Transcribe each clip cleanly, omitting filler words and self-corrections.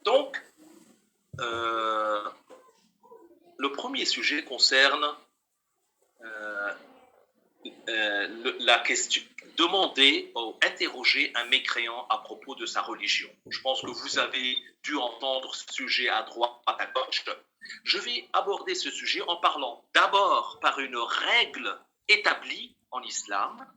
Donc, le premier sujet concerne la question, demander ou interroger un mécréant à propos de sa religion. Je pense que vous avez dû entendre ce sujet à droite, à gauche. Je vais aborder ce sujet en parlant d'abord par une règle établie en islam,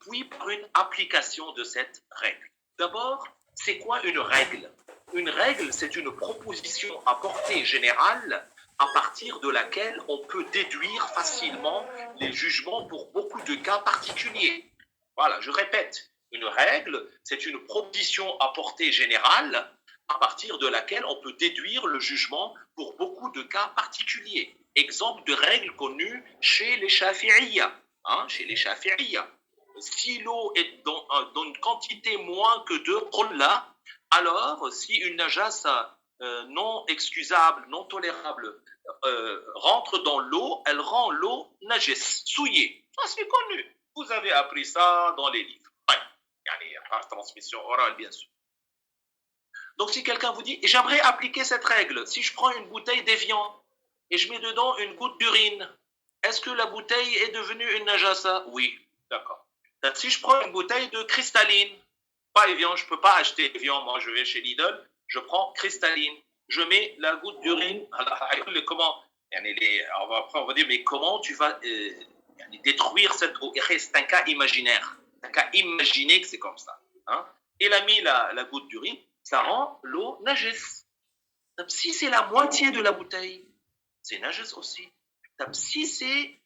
puis par une application de cette règle. D'abord, c'est quoi une règle? Une règle, c'est une proposition à portée générale à partir de laquelle on peut déduire facilement les jugements pour beaucoup de cas particuliers. Voilà, je répète, une règle, c'est une proposition à portée générale à partir de laquelle on peut déduire le jugement pour beaucoup de cas particuliers. Exemple de règle connue chez les Shafi'iyya. Chez les Shafi'iyya. Si l'eau est dans une quantité moins que 2 qullah, alors si une najasse non excusable, non tolérable rentre dans l'eau, elle rend l'eau najis, souillée. Ça c'est connu. Vous avez appris ça dans les livres. Ouais. Par transmission orale, bien sûr. Donc si quelqu'un vous dit, j'aimerais appliquer cette règle, si je prends une bouteille d'évian et je mets dedans une goutte d'urine, est-ce que la bouteille est devenue une najasa? Oui, d'accord. Si je prends une bouteille de cristalline, pas Evian, je ne peux pas acheter Evian, moi je vais chez Lidl, je prends cristalline, je mets la goutte d'urine, comment, on va dire, mais comment tu vas détruire cette eau? C'est un cas imaginaire, un cas imaginé que c'est comme ça. Il a mis la goutte d'urine, ça rend l'eau najis. Si c'est la moitié de la bouteille, c'est najis aussi. Si c'est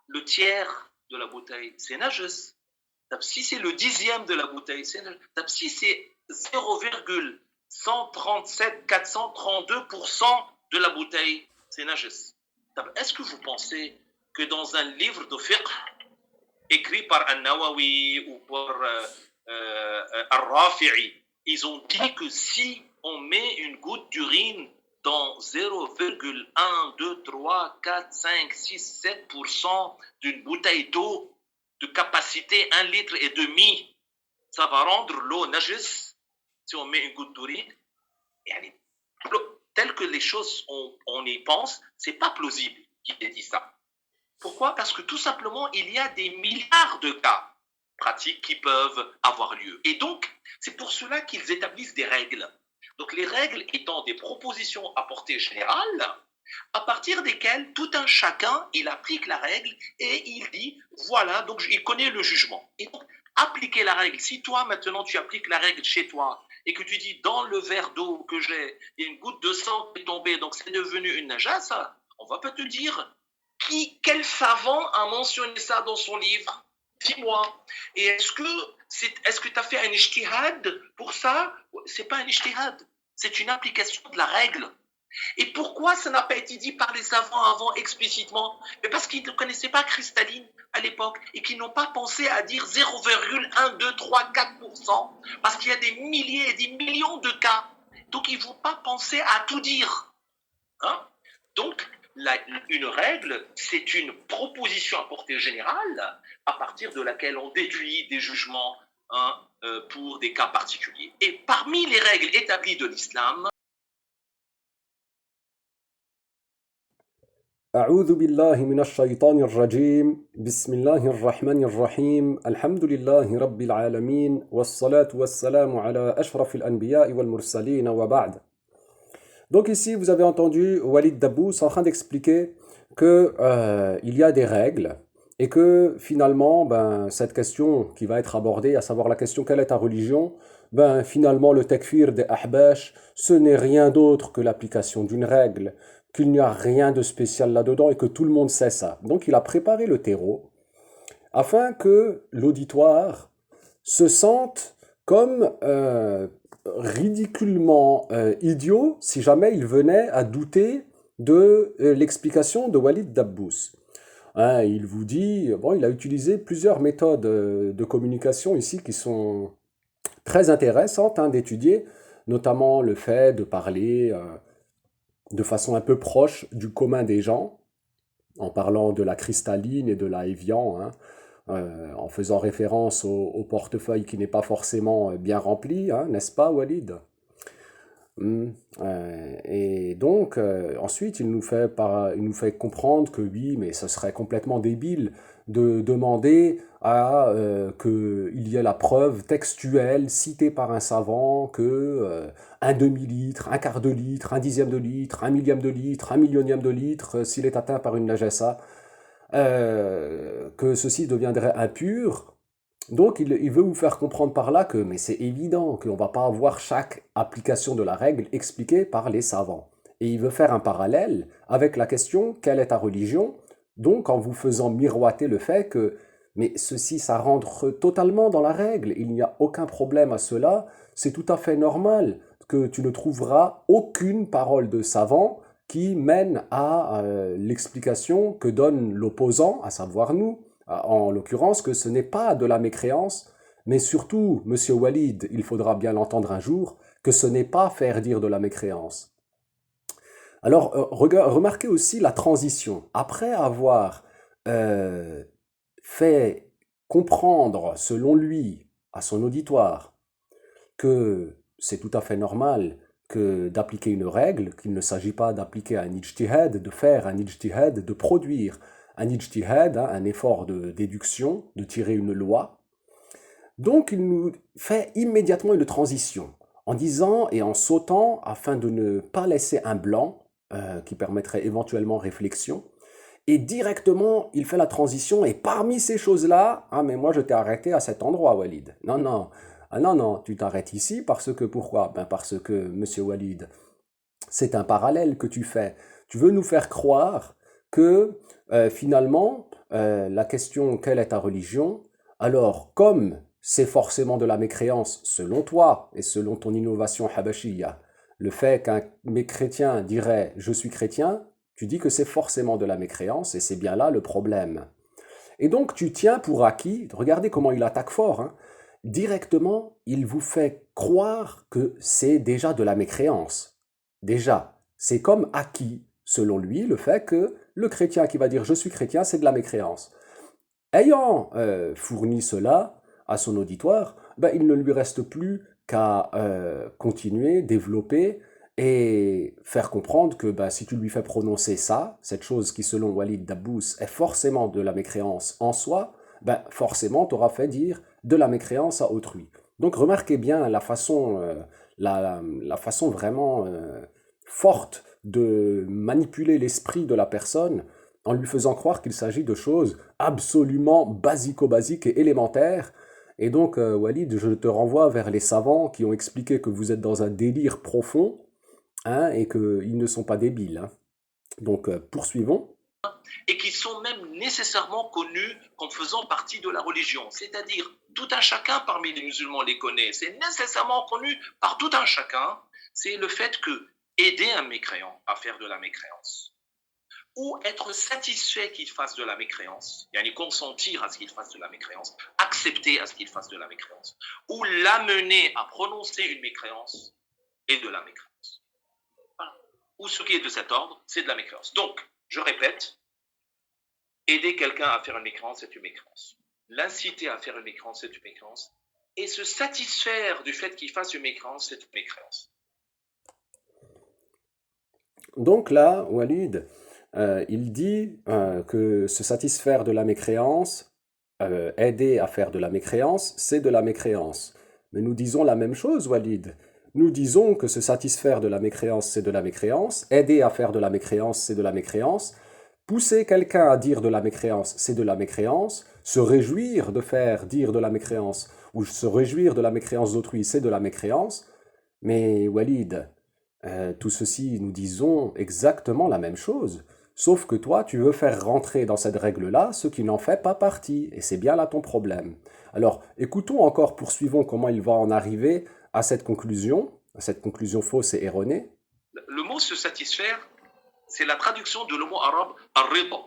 le tiers de la bouteille, c'est najis. Si c'est le dixième de la bouteille, c'est najis. Si c'est 0,432% de la bouteille, c'est najis. Est-ce que vous pensez que dans un livre de fiqh écrit par An-Nawawi ou par Al-Rafi'i, ils ont dit que si on met une goutte d'urine dans 0,1, 2, 3, 4, 5, 6, 7% d'une bouteille d'eau de capacité 1,5 litre, ça va rendre l'eau najis si on met une goutte d'urine. Tel que les choses, on y pense, c'est pas plausible qu'il ait dit ça. Pourquoi? Parce que tout simplement, il y a des milliards de cas pratiques qui peuvent avoir lieu. Et donc, c'est pour cela qu'ils établissent des règles. Donc, les règles étant des propositions à portée générale, à partir desquelles tout un chacun, il applique la règle et il dit, voilà, donc il connaît le jugement. Et donc, appliquer la règle. Si toi, maintenant, tu appliques la règle chez toi et que tu dis, dans le verre d'eau que j'ai, il y a une goutte de sang qui est tombée, donc c'est devenu une najasse, on va pas te dire, quel savant a mentionné ça dans son livre? Dis-moi. Et est-ce que tu as fait un ijtihad pour ça? C'est pas un ijtihad, c'est une application de la règle. Et pourquoi ça n'a pas été dit par les savants avant explicitement? Mais parce qu'ils ne connaissaient pas cristalline à l'époque et qu'ils n'ont pas pensé à dire 0,1, 2, 3, 4%, parce qu'il y a des milliers et des millions de cas. Donc ils ne vont pas penser à tout dire. Donc, une règle, c'est une proposition à portée générale à partir de laquelle on déduit des jugements pour des cas particuliers. Et parmi les règles établies de l'islam, أعوذ بالله من الشيطان الرجيم بسم الله الرحمن الرحيم الحمد لله رب العالمين والصلاة والسلام على أشرف الأنبياء والمرسلين وبعد. Donc ici, vous avez entendu Walid Dabbous en train d'expliquer que il y a des règles et que finalement, cette question qui va être abordée, à savoir la question quelle est ta religion, finalement le takfir des ahbash, ce n'est rien d'autre que l'application d'une règle, qu'il n'y a rien de spécial là-dedans et que tout le monde sait ça. Donc il a préparé le terreau afin que l'auditoire se sente comme ridiculement idiot si jamais il venait à douter de l'explication de Walid Dabbous. Il vous dit, bon, il a utilisé plusieurs méthodes de communication ici qui sont très intéressantes d'étudier, notamment le fait de parler de façon un peu proche du commun des gens, en parlant de la cristalline et de la Evian, en faisant référence au portefeuille qui n'est pas forcément bien rempli, n'est-ce pas, Walid? Et donc, ensuite, il nous fait comprendre que oui, mais ce serait complètement débile de demander qu'il y ait la preuve textuelle citée par un savant que un demi-litre, un quart de litre, un dixième de litre, un millième de litre, un millionième de litre, s'il est atteint par une najasa, que ceci deviendrait impur. Donc, il veut vous faire comprendre par là que, mais c'est évident qu'on ne va pas avoir chaque application de la règle expliquée par les savants. Et il veut faire un parallèle avec la question, quelle est ta religion? Donc, en vous faisant miroiter le fait que, mais ceci, ça rentre totalement dans la règle, il n'y a aucun problème à cela, c'est tout à fait normal que tu ne trouveras aucune parole de savant qui mène à l'explication que donne l'opposant, à savoir nous, en l'occurrence, que ce n'est pas de la mécréance, mais surtout, monsieur Walid, il faudra bien l'entendre un jour, que ce n'est pas faire dire de la mécréance. Alors, remarquez aussi la transition. Après avoir euh, fait comprendre, selon lui, à son auditoire, que c'est tout à fait normal que d'appliquer une règle, qu'il ne s'agit pas d'appliquer un ijtihad, de faire un ijtihad, de produire un ijtihad, hein, un effort de déduction, de tirer une loi. Donc il nous fait immédiatement une transition en disant et en sautant afin de ne pas laisser un blanc qui permettrait éventuellement réflexion. Et directement, il fait la transition et parmi ces choses-là, ah mais moi je t'ai arrêté à cet endroit, Walid. Non, non, ah non, non, tu t'arrêtes ici parce que pourquoi? Ben parce que, monsieur Walid, c'est un parallèle que tu fais. Tu veux nous faire croire que finalement, la question quelle est ta religion, alors comme c'est forcément de la mécréance selon toi et selon ton innovation habashiyya, le fait qu'un chrétien dirait je suis chrétien, tu dis que c'est forcément de la mécréance et c'est bien là le problème. Et donc tu tiens pour acquis, regardez comment il attaque fort, hein. Directement, il vous fait croire que c'est déjà de la mécréance. Déjà, c'est comme acquis, selon lui, le fait que le chrétien qui va dire je suis chrétien, c'est de la mécréance. Ayant fourni cela à son auditoire, ben, il ne lui reste plus qu'à continuer, développer et faire comprendre que ben, si tu lui fais prononcer ça, cette chose qui selon Walid Dabbous est forcément de la mécréance en soi, ben, forcément tu auras fait dire de la mécréance à autrui. Donc remarquez bien la façon vraiment forte de manipuler l'esprit de la personne en lui faisant croire qu'il s'agit de choses absolument basico-basiques et élémentaires. Et donc, Walid, je te renvoie vers les savants qui ont expliqué que vous êtes dans un délire profond, hein, et qu'ils ne sont pas débiles, hein. Donc, poursuivons. Et qui sont même nécessairement connus comme faisant partie de la religion. C'est-à-dire, tout un chacun parmi les musulmans les connaît. C'est nécessairement connu par tout un chacun. C'est le fait que aider un mécréant à faire de la mécréance, ou être satisfait qu'il fasse de la mécréance, yani consentir à ce qu'il fasse de la mécréance, accepter à ce qu'il fasse de la mécréance, ou l'amener à prononcer une mécréance, est de la mécréance. Voilà. Ou ce qui est de cet ordre, c'est de la mécréance. Donc, je répète, aider quelqu'un à faire une mécréance, c'est une mécréance. L'inciter à faire une mécréance, c'est une mécréance. Et se satisfaire du fait qu'il fasse une mécréance, c'est une mécréance. Donc là, Walid, il dit que se satisfaire de la mécréance, aider à faire de la mécréance, c'est de la mécréance. Mais nous disons la même chose, Walid. Nous disons que se satisfaire de la mécréance, c'est de la mécréance, aider à faire de la mécréance, c'est de la mécréance, pousser quelqu'un à dire de la mécréance, c'est de la mécréance, se réjouir de faire dire de la mécréance, ou se réjouir de la mécréance d'autrui, c'est de la mécréance. Mais Walid, tout ceci, nous disons exactement la même chose. Sauf que toi, tu veux faire rentrer dans cette règle-là ce qui n'en fait pas partie. Et c'est bien là ton problème. Alors, écoutons encore, poursuivons comment il va en arriver à cette conclusion fausse et erronée. Le mot se satisfaire, c'est la traduction de le mot arabe ar-rida.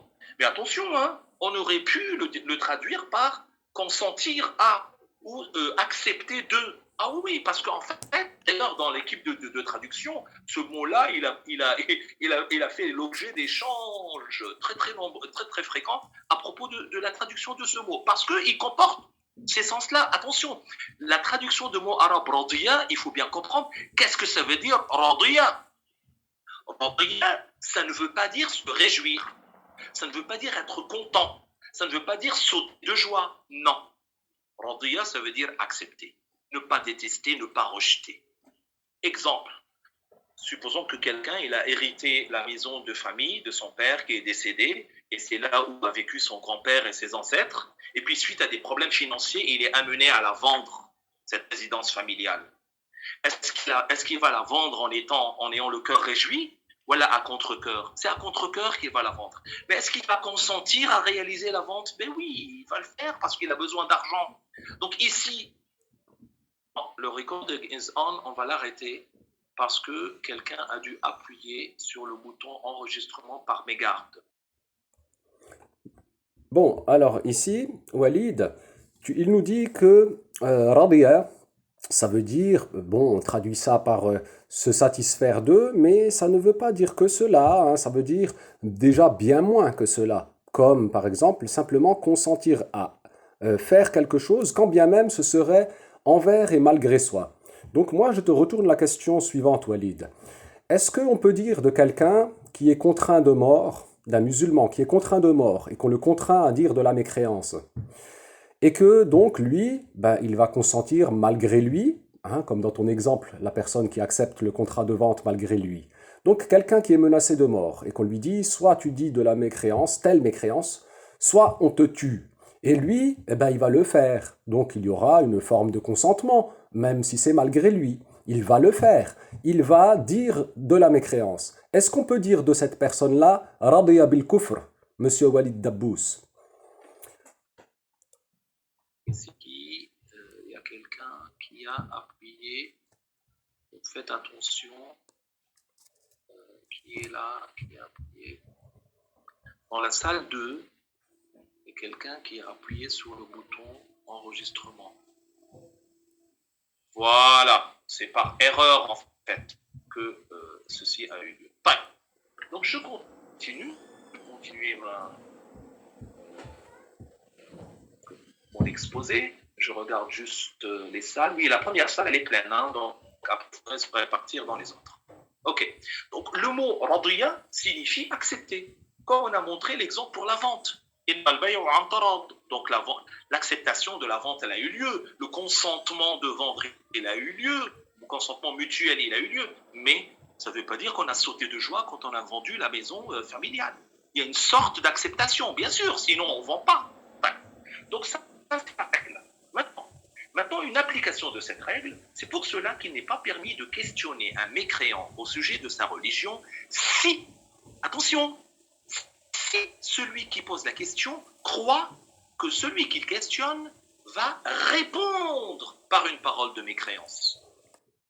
Mais attention, hein, on aurait pu le traduire par consentir à ou accepter de. Ah oui, parce qu'en fait, d'ailleurs, dans l'équipe de traduction, ce mot-là, il a fait l'objet d'échanges très, très nombreux, très, très fréquents à propos de la traduction de ce mot. Parce qu'il comporte ces sens-là, attention, la traduction de mot arabe radiya, il faut bien comprendre qu'est-ce que ça veut dire radiya. Radiya, ça ne veut pas dire se réjouir, ça ne veut pas dire être content, ça ne veut pas dire sauter de joie, non. Radiya, ça veut dire accepter, ne pas détester, ne pas rejeter. Exemple, supposons que quelqu'un il a hérité la maison de famille de son père qui est décédé, et c'est là où a vécu son grand-père et ses ancêtres, et puis suite à des problèmes financiers, il est amené à la vendre, cette résidence familiale. Est-ce qu'il va la vendre en ayant le cœur réjoui? Voilà, à contre-cœur. C'est à contre-cœur qu'il va la vendre. Mais est-ce qu'il va consentir à réaliser la vente? Ben oui, il va le faire parce qu'il a besoin d'argent. Donc ici, le recording is on, on va l'arrêter parce que quelqu'un a dû appuyer sur le bouton enregistrement par mégarde. Bon, alors ici, Walid, il nous dit que radiya, ça veut dire, bon, on traduit ça par se satisfaire d'eux, mais ça ne veut pas dire que cela, hein, ça veut dire déjà bien moins que cela. Comme par exemple simplement consentir à faire quelque chose, quand bien même ce serait envers et malgré soi. Donc moi, je te retourne la question suivante, Walid. Est-ce qu'on peut dire de quelqu'un qui est contraint de mort, d'un musulman qui est contraint de mort, et qu'on le contraint à dire de la mécréance, et que donc lui, ben, il va consentir malgré lui, hein, comme dans ton exemple, la personne qui accepte le contrat de vente malgré lui. Donc quelqu'un qui est menacé de mort et qu'on lui dit soit tu dis de la mécréance, telle mécréance, soit on te tue. Et lui, eh ben, il va le faire. Donc il y aura une forme de consentement, même si c'est malgré lui. Il va le faire. Il va dire de la mécréance. Est-ce qu'on peut dire de cette personne-là, radiya bil kufr, monsieur Walid Dabbous? Ici, il y a quelqu'un qui a appuyé. Faites attention. Qui est là, qui a appuyé. Dans la salle 2, il y a quelqu'un qui a appuyé sur le bouton enregistrement. Voilà, c'est par erreur en fait que ceci a eu lieu. Donc je continue, mon exposé, je regarde juste les salles. Oui, la première salle elle est pleine, hein, donc après je pourrais partir dans les autres. Ok, donc le mot radiya signifie accepter, comme on a montré l'exemple pour la vente. Donc l'acceptation de la vente, elle a eu lieu. Le consentement de vendre, il a eu lieu. Le consentement mutuel, il a eu lieu. Mais ça ne veut pas dire qu'on a sauté de joie quand on a vendu la maison familiale. Il y a une sorte d'acceptation, bien sûr, sinon on ne vend pas. Donc ça, c'est la règle. Maintenant, une application de cette règle, c'est pour cela qu'il n'est pas permis de questionner un mécréant au sujet de sa religion si, attention, si celui qui pose la question croit que celui qu'il questionne va répondre par une parole de mécréance.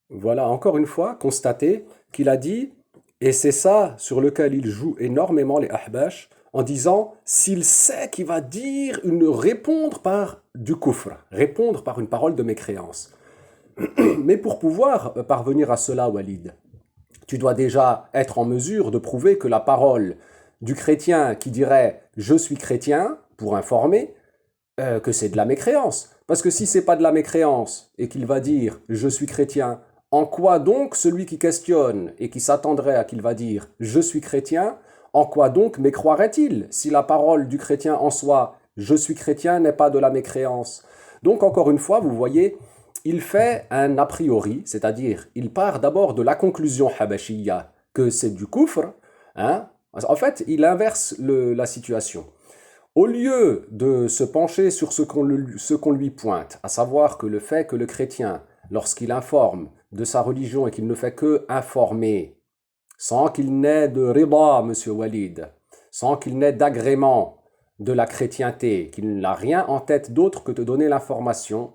Voilà, encore une fois, constater qu'il a dit, et c'est ça sur lequel il joue énormément les ahbash, en disant, s'il sait qu'il va dire, répondre par du kufr, répondre par une parole de mécréance. Mais pour pouvoir parvenir à cela, Walid, tu dois déjà être en mesure de prouver que la parole du chrétien qui dirait « je suis chrétien » pour informer, que c'est de la mécréance. Parce que si c'est pas de la mécréance et qu'il va dire « je suis chrétien », en quoi donc celui qui questionne et qui s'attendrait à qu'il va dire « je suis chrétien », en quoi donc mécroirait-il si la parole du chrétien en soi « je suis chrétien » n'est pas de la mécréance? Donc encore une fois, vous voyez, il fait un a priori, c'est-à-dire il part d'abord de la conclusion habashiyya que c'est du kufr, hein. En fait, il inverse la situation. Au lieu de se pencher sur ce qu'on lui pointe, à savoir que le fait que le chrétien, lorsqu'il informe de sa religion et qu'il ne fait que informer, sans qu'il n'ait de rida, monsieur Walid, sans qu'il n'ait d'agrément de la chrétienté, qu'il n'a rien en tête d'autre que de donner l'information,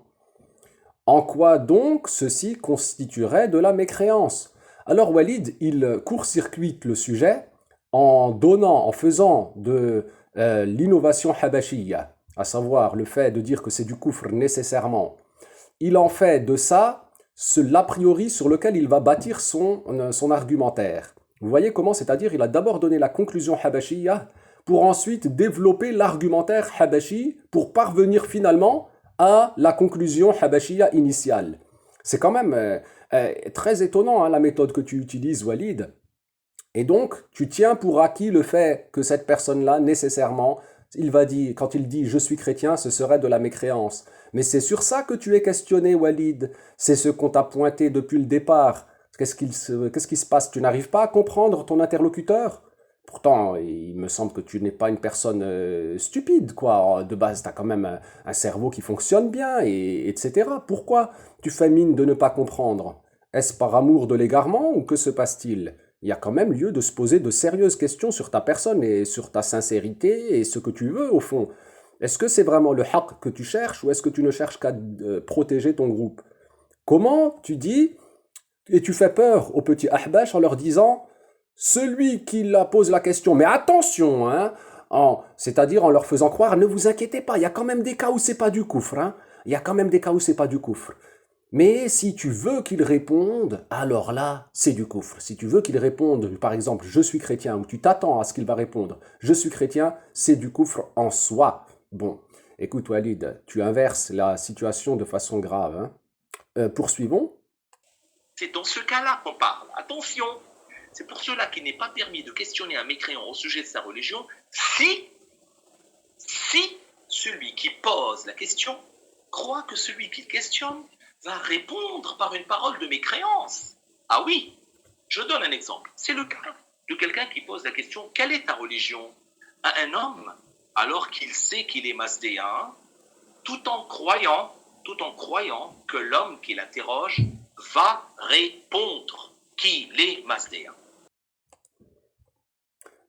en quoi donc ceci constituerait de la mécréance? Alors Walid, il court-circuite le sujet en faisant de l'innovation habashiyya, à savoir le fait de dire que c'est du kufr nécessairement. Il en fait de ça l'a priori sur lequel il va bâtir son argumentaire. Vous voyez comment? C'est-à-dire il a d'abord donné la conclusion habashiyya pour ensuite développer l'argumentaire habashi pour parvenir finalement à la conclusion habashia initiale. C'est quand même très étonnant, hein, la méthode que tu utilises, Walid. Et donc, tu tiens pour acquis le fait que cette personne-là, nécessairement, il va dire, quand il dit je suis chrétien, ce serait de la mécréance. Mais c'est sur ça que tu es questionné, Walid. C'est ce qu'on t'a pointé depuis le départ. Qu'est-ce qui se passe? Tu n'arrives pas à comprendre ton interlocuteur? Pourtant, il me semble que tu n'es pas une personne stupide, quoi. De base, tu as quand même un cerveau qui fonctionne bien, etc. Pourquoi tu fais mine de ne pas comprendre? Est-ce par amour de l'égarement ou que se passe-t-il? Il y a quand même lieu de se poser de sérieuses questions sur ta personne et sur ta sincérité et ce que tu veux au fond. Est-ce que c'est vraiment le haqq que tu cherches ou est-ce que tu ne cherches qu'à protéger ton groupe? Comment tu dis et tu fais peur aux petits ahbash en leur disant celui qui la pose la question, mais attention, hein, c'est-à-dire en leur faisant croire, ne vous inquiétez pas, il y a quand même des cas où c'est pas du koufr, hein, il y a quand même des cas où c'est pas du koufr. Mais si tu veux qu'il réponde, alors là, c'est du koufr. Si tu veux qu'il réponde, par exemple, je suis chrétien, ou tu t'attends à ce qu'il va répondre, je suis chrétien, c'est du koufr en soi. Bon, écoute Walid, tu inverses la situation de façon grave, hein. Poursuivons. C'est dans ce cas-là qu'on parle. Attention, c'est pour cela qu'il n'est pas permis de questionner un mécréant au sujet de sa religion si celui qui pose la question croit que celui qui questionne va répondre par une parole de mécréance. Ah oui, je donne un exemple. C'est le cas de quelqu'un qui pose la question « Quelle est ta religion ?» à un homme, alors qu'il sait qu'il est masdéen, tout en croyant que l'homme qui l'interroge va répondre qu'il est masdéen.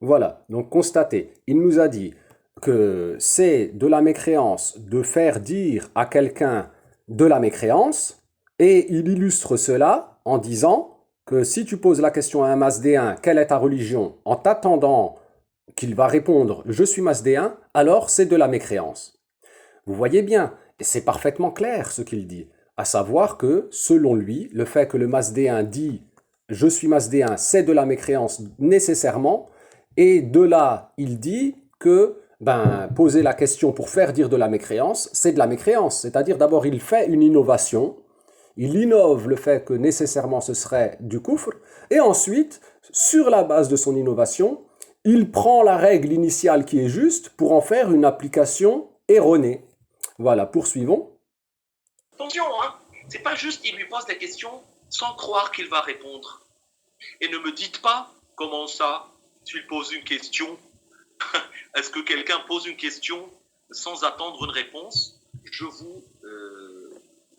Voilà, donc constatez, il nous a dit que c'est de la mécréance de faire dire à quelqu'un de la mécréance, et il illustre cela en disant que si tu poses la question à un masdéen, quelle est ta religion, en t'attendant qu'il va répondre je suis masdéen, alors c'est de la mécréance. Vous voyez bien, et c'est parfaitement clair ce qu'il dit, à savoir que selon lui, le fait que le masdéen dit je suis masdéen, c'est de la mécréance nécessairement, et de là il dit que poser la question pour faire dire de la mécréance, c'est de la mécréance. C'est-à-dire d'abord il fait une innovation, il innove le fait que nécessairement ce serait du koufr, et ensuite, sur la base de son innovation, il prend la règle initiale qui est juste pour en faire une application erronée. Voilà, poursuivons. Attention, hein, c'est pas juste qu'il lui pose la question sans croire qu'il va répondre. Et ne me dites pas, comment ça, s'il pose une question, est-ce que quelqu'un pose une question sans attendre une réponse? Je vous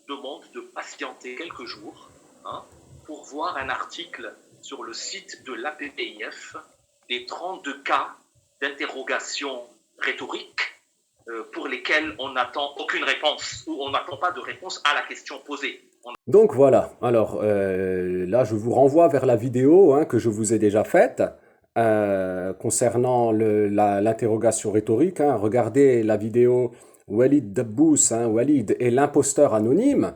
demande de patienter quelques jours, hein, pour voir un article sur le site de l'APPIF des 32 cas d'interrogation rhétorique pour lesquels on n'attend aucune réponse ou on n'attend pas de réponse à la question posée. Donc voilà, alors là je vous renvoie vers la vidéo, hein, que je vous ai déjà faite concernant l'interrogation rhétorique, hein. Regardez la vidéo Walid Dabbous, hein, Walid est l'imposteur anonyme,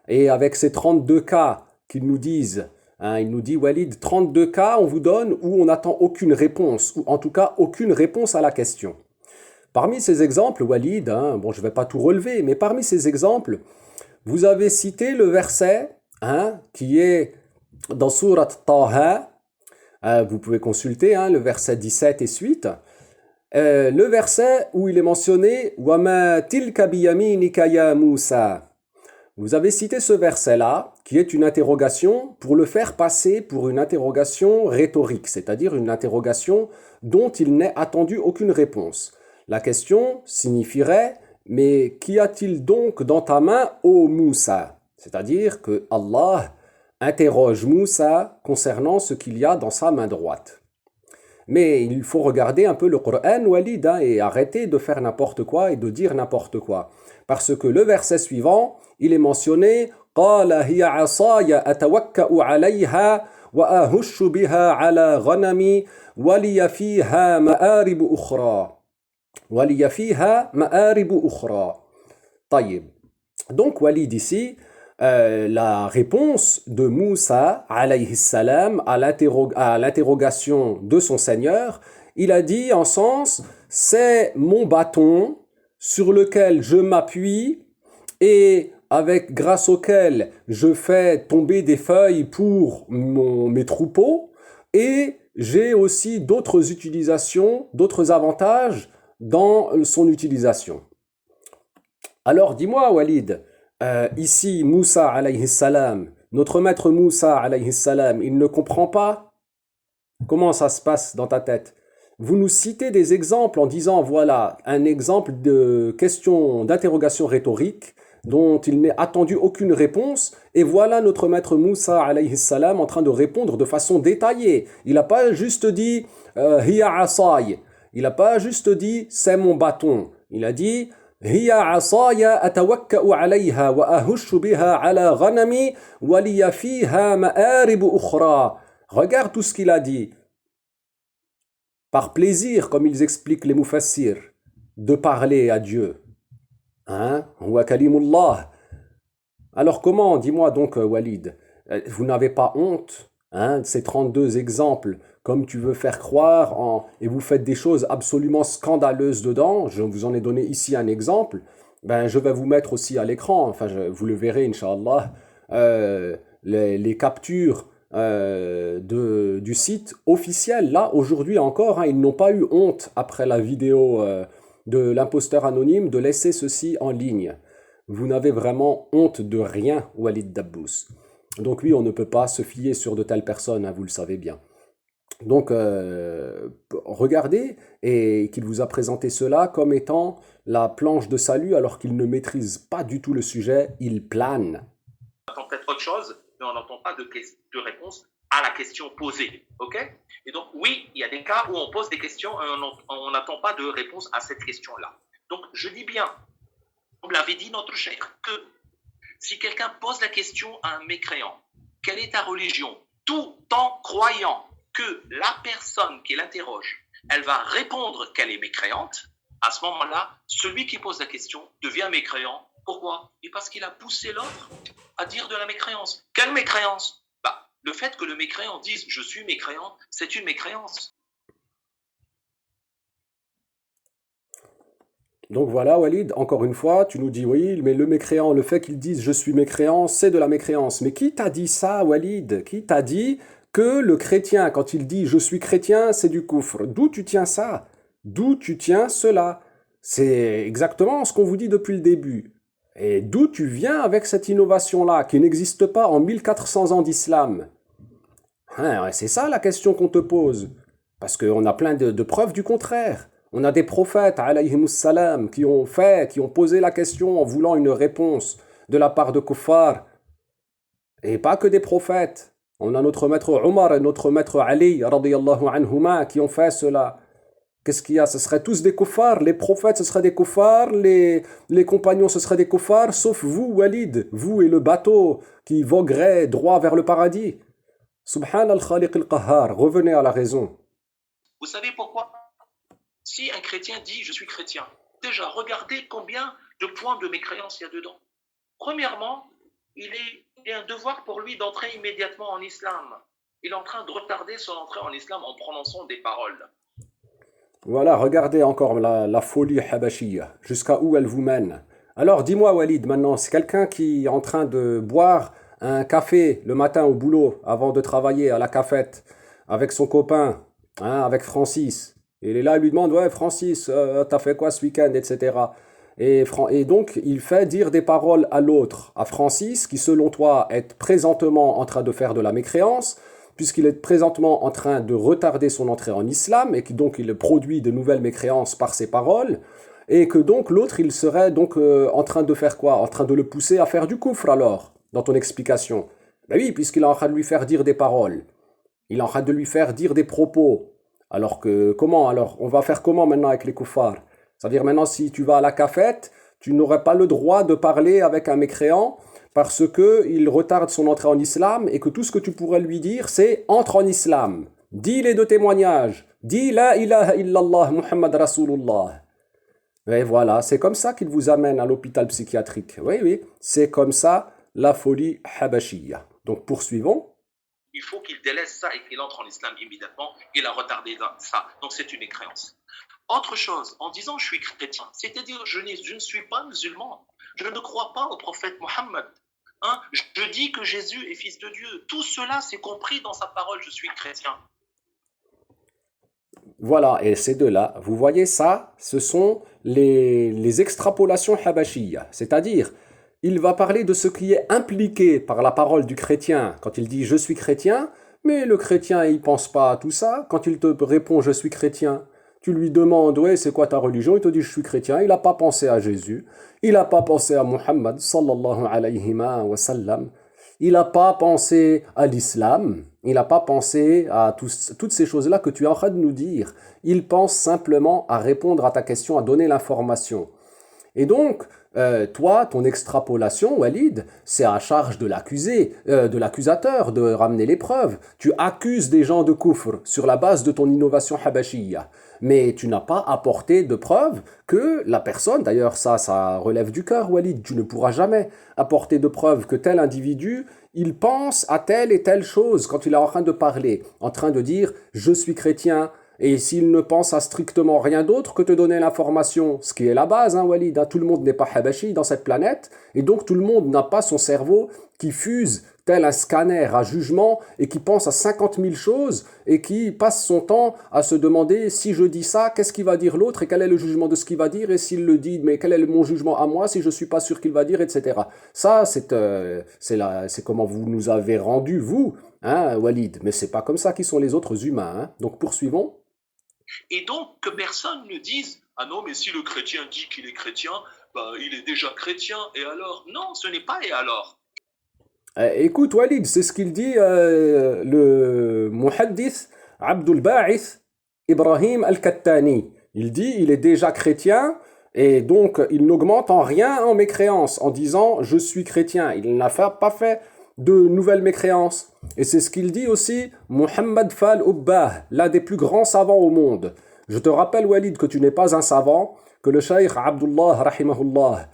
et avec ces 32 cas qu'ils nous disent, hein, il nous dit Walid, 32 cas on vous donne où on n'attend aucune réponse, ou en tout cas aucune réponse à la question. Parmi ces exemples, Walid, hein, bon je ne vais pas tout relever, mais parmi ces exemples, vous avez cité le verset, hein, qui est dans Surat Taha, vous pouvez consulter, hein, le verset 17 et suite. Le verset où il est mentionné Wama tilka biyaminika ya Musa. Vous avez cité ce verset-là, qui est une interrogation, pour le faire passer pour une interrogation rhétorique, c'est-à-dire une interrogation dont il n'est attendu aucune réponse. La question signifierait mais qu'y a-t-il donc dans ta main, ô Moussa? C'est-à-dire que Allah interroge Moussa concernant ce qu'il y a dans sa main droite. Mais il faut regarder un peu le Coran, Walid, hein, et arrêter de faire n'importe quoi et de dire n'importe quoi. Parce que le verset suivant, il est mentionné قَالَ هِيَ عَصَايَ أَتَوَكَّأُ عَلَيْهَا وَأَهُشُّ بِهَا عَلَى غَنَمِي وَلِيَ فِيهَا مَآرِبُ أُخْرَى. وَلِيَ فِيهَا مَآرِبُ أُخْرَى. طيب. Donc Walid ici, la réponse de Moussa alayhi salam à l'interrogation de son Seigneur, il a dit en sens, c'est mon bâton sur lequel je m'appuie et grâce auquel je fais tomber des feuilles pour mes troupeaux, et j'ai aussi d'autres utilisations, d'autres avantages dans son utilisation. Alors dis-moi Walid, ici Moussa alayhi salam, notre maître Moussa alayhi salam, il ne comprend pas comment ça se passe dans ta tête. Vous nous citez des exemples en disant voilà un exemple de question d'interrogation rhétorique dont il n'est attendu aucune réponse, et voilà notre maître Moussa alayhi salam en train de répondre de façon détaillée. Il n'a pas juste dit hiya asay, il n'a pas juste dit c'est mon bâton, il a dit hiya asaya atawakka'u alayha wa ahushu biha ala ghanami wa liya fiha ma'arib ukhra. Regarde tout ce qu'il a dit. Par plaisir, comme ils expliquent les mufassirs, de parler à Dieu. Hein? Wa kalimullah. Alors comment, dis-moi donc Walid, vous n'avez pas honte de ces 32 exemples, comme tu veux faire croire, et vous faites des choses absolument scandaleuses dedans, je vous en ai donné ici un exemple, ben, je vais vous mettre aussi à l'écran, enfin vous le verrez Inch'Allah, les captures du site officiel. Là, aujourd'hui encore, ils n'ont pas eu honte, après la vidéo de l'imposteur anonyme, de laisser ceci en ligne. Vous n'avez vraiment honte de rien, Walid Dabbous. Donc oui, on ne peut pas se fier sur de telles personnes, vous le savez bien. Donc regardez, et qu'il vous a présenté cela comme étant la planche de salut, alors qu'il ne maîtrise pas du tout le sujet, il plane. On entend peut-être autre chose, mais on n'entend pas de réponse à la question posée. Ok? Et donc oui, il y a des cas où on pose des questions et on n'attend pas de réponse à cette question-là. Donc je dis bien, comme l'avait dit notre cheikh, que si quelqu'un pose la question à un mécréant, quelle est ta religion? Tout en croyant que la personne qui l'interroge, elle va répondre qu'elle est mécréante, à ce moment-là, celui qui pose la question devient mécréant. Pourquoi? Et parce qu'il a poussé l'autre à dire de la mécréance. Quelle mécréance? Le fait que le mécréant dise « je suis mécréant », c'est une mécréance. Donc voilà, Walid, encore une fois, tu nous dis oui, mais le mécréant, le fait qu'il dise je suis mécréant, c'est de la mécréance. Mais qui t'a dit ça, Walid? Qui t'a dit que le chrétien, quand il dit je suis chrétien, c'est du coufre? D'où tu tiens ça? D'où tu tiens cela? C'est exactement ce qu'on vous dit depuis le début. Et d'où tu viens avec cette innovation-là, qui n'existe pas en 1400 ans d'islam? C'est ça la question qu'on te pose. Parce qu'on a plein de preuves du contraire. On a des prophètes, alayhimus salam, qui ont posé la question en voulant une réponse de la part de kuffar. Et pas que des prophètes. On a notre maître Omar et notre maître Ali, radiyallahu anhuma, qui ont fait cela. Qu'est-ce qu'il y a? Ce seraient tous des kuffars. Les prophètes, ce seraient des kuffars. Les compagnons, ce seraient des kuffars. Sauf vous, Walid, vous et le bateau qui voguerait droit vers le paradis. Subhan al-Khaliq al-Qahhar, revenez à la raison. Vous savez pourquoi? Si un chrétien dit « je suis chrétien », déjà, regardez combien de points de mécréance il y a dedans. Premièrement, il est un devoir pour lui d'entrer immédiatement en islam. Il est en train de retarder son entrée en islam en prononçant des paroles. Voilà, regardez encore la folie habashiyya, jusqu'à où elle vous mène. Alors, dis-moi Walid, maintenant, c'est quelqu'un qui est en train de boire un café le matin au boulot, avant de travailler à la cafette, avec son copain, avec Francis. Et il est là, il lui demande, ouais Francis, t'as fait quoi ce week-end, etc. Et donc, il fait dire des paroles à l'autre, à Francis, qui selon toi est présentement en train de faire de la mécréance, puisqu'il est présentement en train de retarder son entrée en islam, et que donc il produit de nouvelles mécréances par ses paroles, et que donc l'autre, il serait donc en train de faire quoi? En train de le pousser à faire du coufre alors, dans ton explication. Ben oui, puisqu'il est en train de lui faire dire des paroles. Il est en train de lui faire dire des propos. Alors que, comment alors? On va faire comment maintenant avec les kuffars? C'est-à-dire maintenant, si tu vas à la cafette, tu n'aurais pas le droit de parler avec un mécréant parce qu'il retarde son entrée en islam et que tout ce que tu pourrais lui dire, c'est entre en islam. Dis les deux témoignages. Dis la ilaha illallah Muhammad Rasulullah. Et voilà, c'est comme ça qu'il vous amène à l'hôpital psychiatrique. Oui, c'est comme ça la folie habashiyya. Donc poursuivons. Il faut qu'il délaisse ça et qu'il entre en islam immédiatement. Il a retardé ça. Donc c'est une mécréance. Autre chose, en disant je suis chrétien, c'est-à-dire je ne suis pas musulman. Je ne crois pas au prophète Mohammed. Hein? Je dis que Jésus est fils de Dieu. Tout cela, c'est compris dans sa parole, je suis chrétien. Voilà, et ces deux-là, vous voyez ça, ce sont les extrapolations habashiyya. C'est-à-dire, il va parler de ce qui est impliqué par la parole du chrétien quand il dit « je suis chrétien », mais le chrétien, il pense pas à tout ça. Quand il te répond « je suis chrétien », tu lui demandes « ouais, c'est quoi ta religion ?» Il te dit « je suis chrétien ». Il n'a pas pensé à Jésus, il n'a pas pensé à Muhammad sallallahu alayhi wa sallam. Il n'a pas pensé à l'islam, il n'a pas pensé à toutes ces choses-là que tu es en train de nous dire. Il pense simplement à répondre à ta question, à donner l'information. Et donc, toi, ton extrapolation, Walid, c'est à charge de l'accusé, de l'accusateur, de ramener les preuves. Tu accuses des gens de kufr sur la base de ton innovation habashiyya. Mais tu n'as pas apporté de preuves que la personne, d'ailleurs ça relève du cœur, Walid, tu ne pourras jamais apporter de preuves que tel individu, il pense à telle et telle chose quand il est en train de parler, en train de dire « je suis chrétien ». Et s'il ne pense à strictement rien d'autre que te donner l'information, ce qui est la base, hein, Walid, hein, tout le monde n'est pas habashi dans cette planète, et donc tout le monde n'a pas son cerveau qui fuse tel un scanner à jugement et qui pense à 50 000 choses et qui passe son temps à se demander si je dis ça, qu'est-ce qu'il va dire l'autre et quel est le jugement de ce qu'il va dire et s'il le dit, mais quel est mon jugement à moi si je ne suis pas sûr qu'il va dire, etc. Ça, c'est comment vous nous avez rendu, vous, hein, Walid, mais c'est pas comme ça qu'ils sont les autres humains. Hein. Donc poursuivons. Et donc, que personne ne dise « Ah non, mais si le chrétien dit qu'il est chrétien, bah, il est déjà chrétien, et alors ?» Non, ce n'est pas « et alors ». Écoute, Walid, c'est ce qu'il dit le muhaddith Abdul Ba'ith Ibrahim al-Kattani. Il dit il est déjà chrétien et donc il n'augmente en rien en mécréance en disant je suis chrétien. Il n'a pas fait de nouvelles mécréances. Et c'est ce qu'il dit aussi Muhammad Fal Ubbah, l'un des plus grands savants au monde. Je te rappelle, Walid, que tu n'es pas un savant, que le cheikh Abdullah, rahimahullah,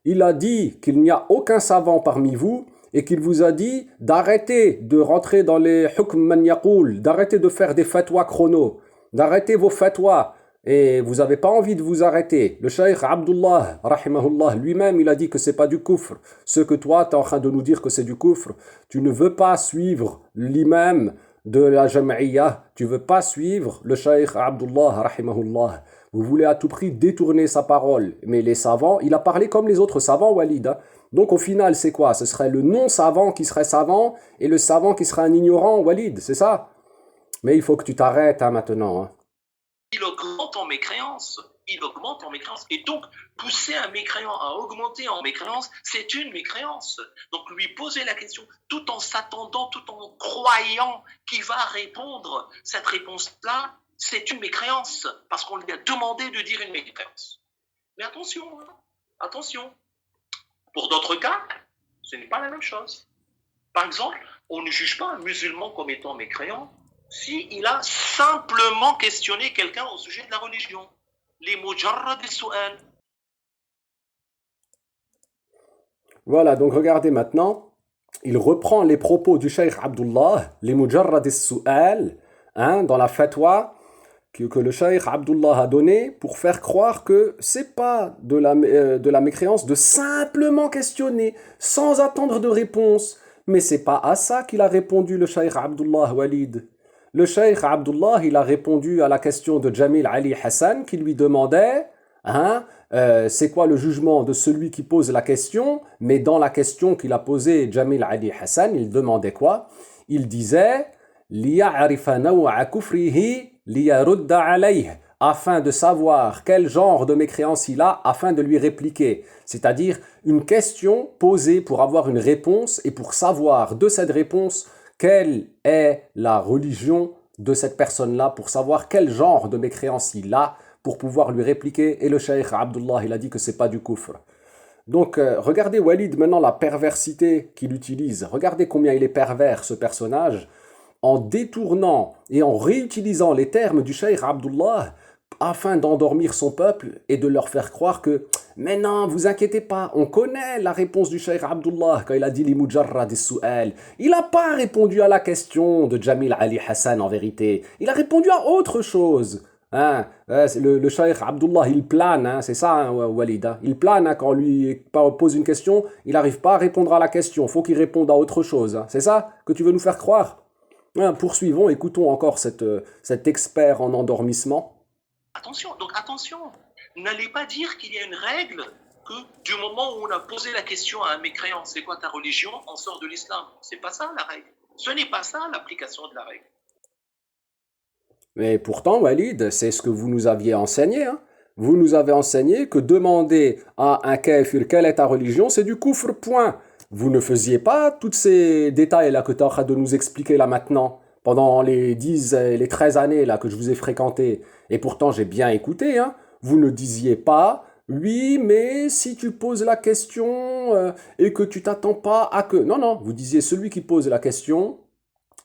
il a dit qu'il n'y a aucun savant parmi vous et qu'il vous a dit d'arrêter de rentrer dans les hukm man yaqoul, d'arrêter de faire des fatwas chrono, d'arrêter vos fatwas. Et vous n'avez pas envie de vous arrêter. Le cheikh Abdullah, rahimahullah, lui-même, il a dit que c'est pas du kufr. Ce que toi, tu es en train de nous dire que c'est du kufr, tu ne veux pas suivre l'imam de la Jam'iyya, tu veux pas suivre le cheikh Abdullah, rahimahullah. Vous voulez à tout prix détourner sa parole. Mais les savants, il a parlé comme les autres savants, Walid. Hein. Donc au final, c'est quoi? Ce serait le non-savant qui serait savant et le savant qui serait un ignorant, Walid, c'est ça? Mais il faut que tu t'arrêtes hein, maintenant. Hein. Il augmente en mécréance. Il augmente en mécréance. Et donc, pousser un mécréant à augmenter en mécréance, c'est une mécréance. Donc, lui poser la question tout en s'attendant, tout en croyant qu'il va répondre cette réponse-là, c'est une mécréance. Parce qu'on lui a demandé de dire une mécréance. Mais attention, hein, attention. Pour d'autres cas, ce n'est pas la même chose. Par exemple, on ne juge pas un musulman comme étant mécréant s'il a simplement questionné quelqu'un au sujet de la religion. Les mujarrad al-su'al. Voilà, donc regardez maintenant, il reprend les propos du cheikh Abdullah, les mujarrad al-su'al, hein, dans la fatwa que le cheikh Abdullah a donné pour faire croire que c'est pas de la mécréance de simplement questionner sans attendre de réponse. Mais c'est pas à ça qu'il a répondu le cheikh Abdullah Walid. Le cheikh Abdullah, il a répondu à la question de Jamil Ali Hassan qui lui demandait hein, c'est quoi le jugement de celui qui pose la question, mais dans la question qu'il a posée Jamil Ali Hassan, il demandait quoi? Il disait liya'rifa naw'a kufrihi liyarudda alayh, afin de savoir quel genre de mécréance il a, afin de lui répliquer. C'est-à-dire une question posée pour avoir une réponse et pour savoir de cette réponse quelle est la religion de cette personne-là, pour savoir quel genre de mécréance il a, pour pouvoir lui répliquer. Et le cheikh Abdullah, il a dit que c'est pas du kufr. Donc, regardez Walid maintenant la perversité qu'il utilise. Regardez combien il est pervers, ce personnage, en détournant et en réutilisant les termes du cheikh Abdullah afin d'endormir son peuple et de leur faire croire que « Mais non, vous inquiétez pas, on connaît la réponse du cheikh Abdullah quand il a dit « Li mujarrad as-su'al ». Il n'a pas répondu à la question de Jamil Ali Hassan en vérité. Il a répondu à autre chose. Hein, le cheikh Abdullah, il plane, hein, c'est ça, hein, Walid. Hein. Il plane hein, quand on lui pose une question, il n'arrive pas à répondre à la question. Il faut qu'il réponde à autre chose. Hein. C'est ça que tu veux nous faire croire? Hein, poursuivons, écoutons encore cet expert en endormissement. Attention, donc attention, n'allez pas dire qu'il y a une règle que du moment où on a posé la question à un mécréant, c'est quoi ta religion, on sort de l'islam. C'est pas ça la règle. Ce n'est pas ça l'application de la règle. Mais pourtant, Walid, c'est ce que vous nous aviez enseigné. Hein. Vous nous avez enseigné que demander à un kafir quelle est ta religion, c'est du kufr, point. Vous ne faisiez pas tous ces détails-là que tu es en train de nous expliquer là maintenant, pendant les 10, les 13 années là que je vous ai fréquenté. Et pourtant, j'ai bien écouté. Hein. Vous ne disiez pas, oui, mais si tu poses la question et que tu t'attends pas à que... Non, non, vous disiez celui qui pose la question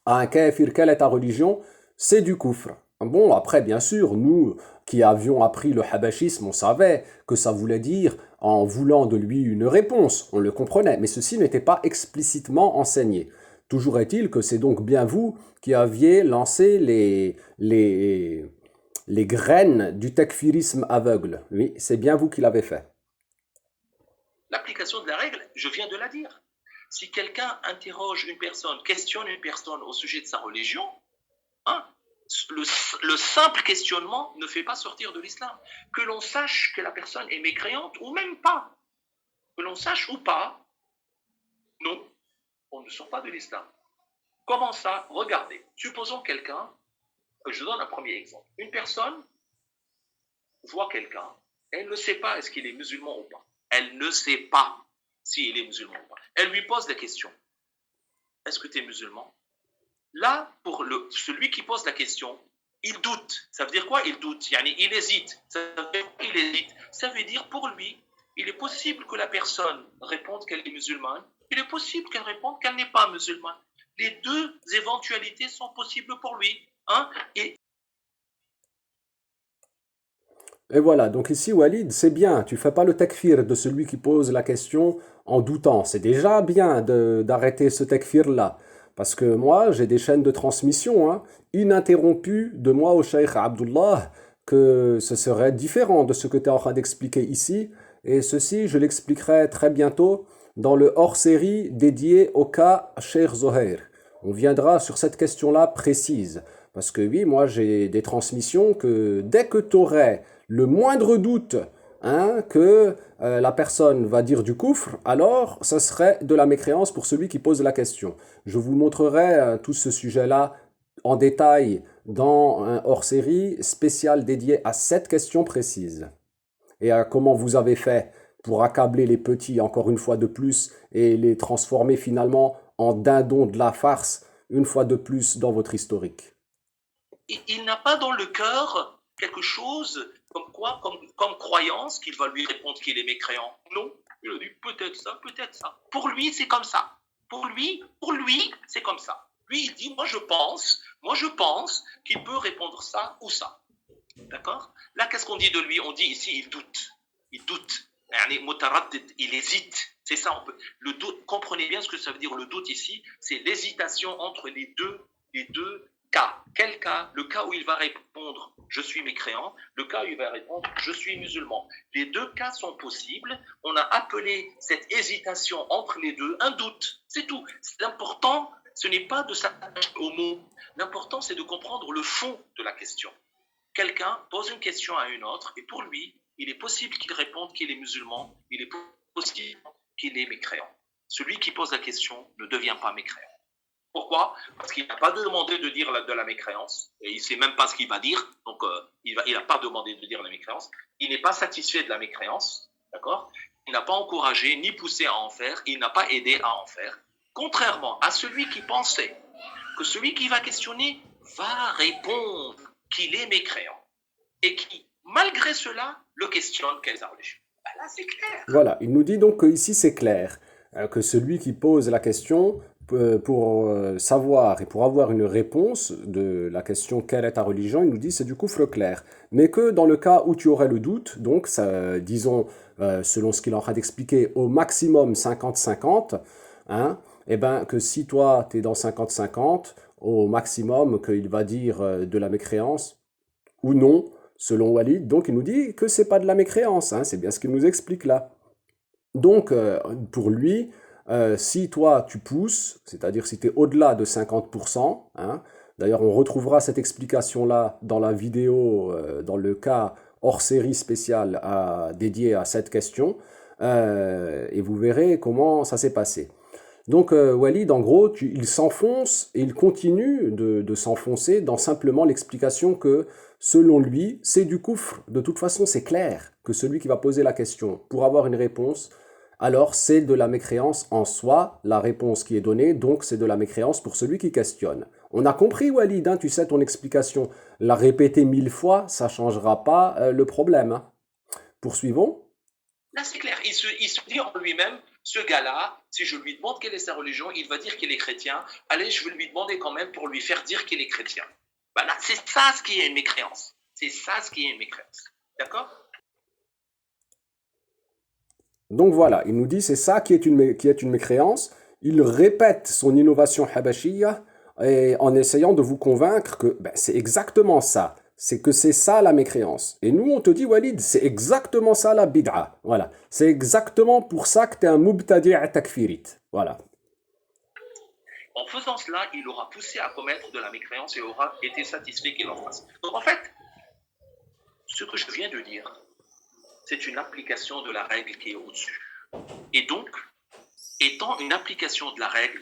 à un kafir quelle est ta religion, c'est du kufr. Bon, après, bien sûr, nous qui avions appris le habachisme, on savait que ça voulait dire en voulant de lui une réponse, on le comprenait, mais ceci n'était pas explicitement enseigné. Toujours est-il que c'est donc bien vous qui aviez lancé les graines du takfirisme aveugle. Oui, c'est bien vous qui l'avez fait. L'application de la règle, je viens de la dire. Si quelqu'un interroge une personne, questionne une personne au sujet de sa religion, hein, le simple questionnement ne fait pas sortir de l'islam. Que l'on sache que la personne est mécréante ou même pas, que l'on sache ou pas, non, on ne sort pas de l'islam. Comment ça? Regardez, supposons quelqu'un, je donne un premier exemple. Une personne voit quelqu'un, elle ne sait pas est-ce qu'il est musulman ou pas. Elle ne sait pas s'il est musulman ou pas. Elle lui pose des questions. Est-ce que tu es musulman? Là, pour celui qui pose la question, il doute. Ça veut dire quoi? Il doute. Il hésite. Ça veut dire quoi, il hésite? Ça veut dire pour lui, il est possible que la personne réponde qu'elle est musulmane. Il est possible qu'elle réponde qu'elle n'est pas musulmane. Les deux éventualités sont possibles pour lui. Hein? Et voilà, donc ici, Walid, c'est bien, tu fais pas le takfir de celui qui pose la question en doutant. C'est déjà bien d'arrêter ce takfir-là. Parce que moi, j'ai des chaînes de transmission hein, ininterrompues de moi au Cheikh Abdullah, que ce serait différent de ce que tu es en train d'expliquer ici. Et ceci, je l'expliquerai très bientôt dans le hors-série dédié au cas Cheikh Zohair. On viendra sur cette question-là précise. Parce que oui, moi, j'ai des transmissions que dès que tu aurais le moindre doute hein, que la personne va dire du coufre, alors ce serait de la mécréance pour celui qui pose la question. Je vous montrerai tout ce sujet-là en détail dans un hors-série spécial dédié à cette question précise et à comment vous avez fait pour accabler les petits encore une fois de plus et les transformer finalement en dindons de la farce une fois de plus dans votre historique. Il n'a pas dans le cœur quelque chose comme quoi, comme croyance qu'il va lui répondre qu'il est mécréant. Non, il a dit peut-être ça, peut-être ça. Pour lui, c'est comme ça. Pour lui, c'est comme ça. Lui, il dit, moi je pense qu'il peut répondre ça ou ça. D'accord? Là, qu'est-ce qu'on dit de lui? On dit ici, il doute. Il doute. Il hésite. C'est ça, le doute. Comprenez bien ce que ça veut dire le doute ici. C'est l'hésitation entre les deux cas. Quel cas? Le cas où il va répondre je suis mécréant, le cas où il va répondre je suis musulman. Les deux cas sont possibles. On a appelé cette hésitation entre les deux un doute. C'est tout. L'important, ce n'est pas de s'attacher au mot. L'important, c'est de comprendre le fond de la question. Quelqu'un pose une question à une autre et pour lui, il est possible qu'il réponde qu'il est musulman, il est possible qu'il est mécréant. Celui qui pose la question ne devient pas mécréant. Pourquoi? Parce qu'il n'a pas demandé de dire de la mécréance, et il ne sait même pas ce qu'il va dire, donc il n'a pas demandé de dire la mécréance, il n'est pas satisfait de la mécréance, d'accord? Il n'a pas encouragé ni poussé à en faire, il n'a pas aidé à en faire, contrairement à celui qui pensait que celui qui va questionner va répondre qu'il est mécréant, et qui, malgré cela, le questionne quelle est sa religion. Ben là, c'est clair. Voilà, il nous dit donc que ici c'est clair, que celui qui pose la question pour savoir et pour avoir une réponse de la question quelle est ta religion, il nous dit c'est du kufr clair. Mais que dans le cas où tu aurais le doute, donc ça, disons selon ce qu'il est en train d'expliquer, au maximum 50-50, hein, et ben que si toi tu es dans 50-50, au maximum qu'il va dire de la mécréance, ou non, selon Walid. Donc il nous dit que c'est pas de la mécréance, hein, c'est bien ce qu'il nous explique là. Donc pour lui, si toi tu pousses, c'est-à-dire si tu es au-delà de 50%, hein, d'ailleurs on retrouvera cette explication-là dans la vidéo, dans le cas hors série spéciale dédié à cette question, et vous verrez comment ça s'est passé. Donc Walid, en gros, il s'enfonce et il continue de s'enfoncer dans simplement l'explication que, selon lui, c'est du koufr. De toute façon, c'est clair que celui qui va poser la question pour avoir une réponse, alors c'est de la mécréance en soi, la réponse qui est donnée, donc c'est de la mécréance pour celui qui questionne. On a compris, Walid, hein, tu sais ton explication. La répéter 1000 fois, ça ne changera pas le problème. Hein. Poursuivons. Là, c'est clair. Il se dit en lui-même, ce gars-là, si je lui demande quelle est sa religion, il va dire qu'il est chrétien. Allez, je vais lui demander quand même pour lui faire dire qu'il est chrétien. Ben là, c'est ça ce qui est une mécréance. C'est ça ce qui est une mécréance. D'accord? Donc voilà, il nous dit c'est ça qui est une mécréance. Il répète son innovation habashiyya et en essayant de vous convaincre que ben, c'est exactement ça. C'est que c'est ça la mécréance. Et nous, on te dit, Walid, c'est exactement ça la bid'a. Voilà. C'est exactement pour ça que tu es un mubtadi' takfirit. Voilà. En faisant cela, il aura poussé à commettre de la mécréance et aura été satisfait qu'il en fasse. Donc en fait, ce que je viens de dire, c'est une application de la règle qui est au-dessus. Et donc, étant une application de la règle,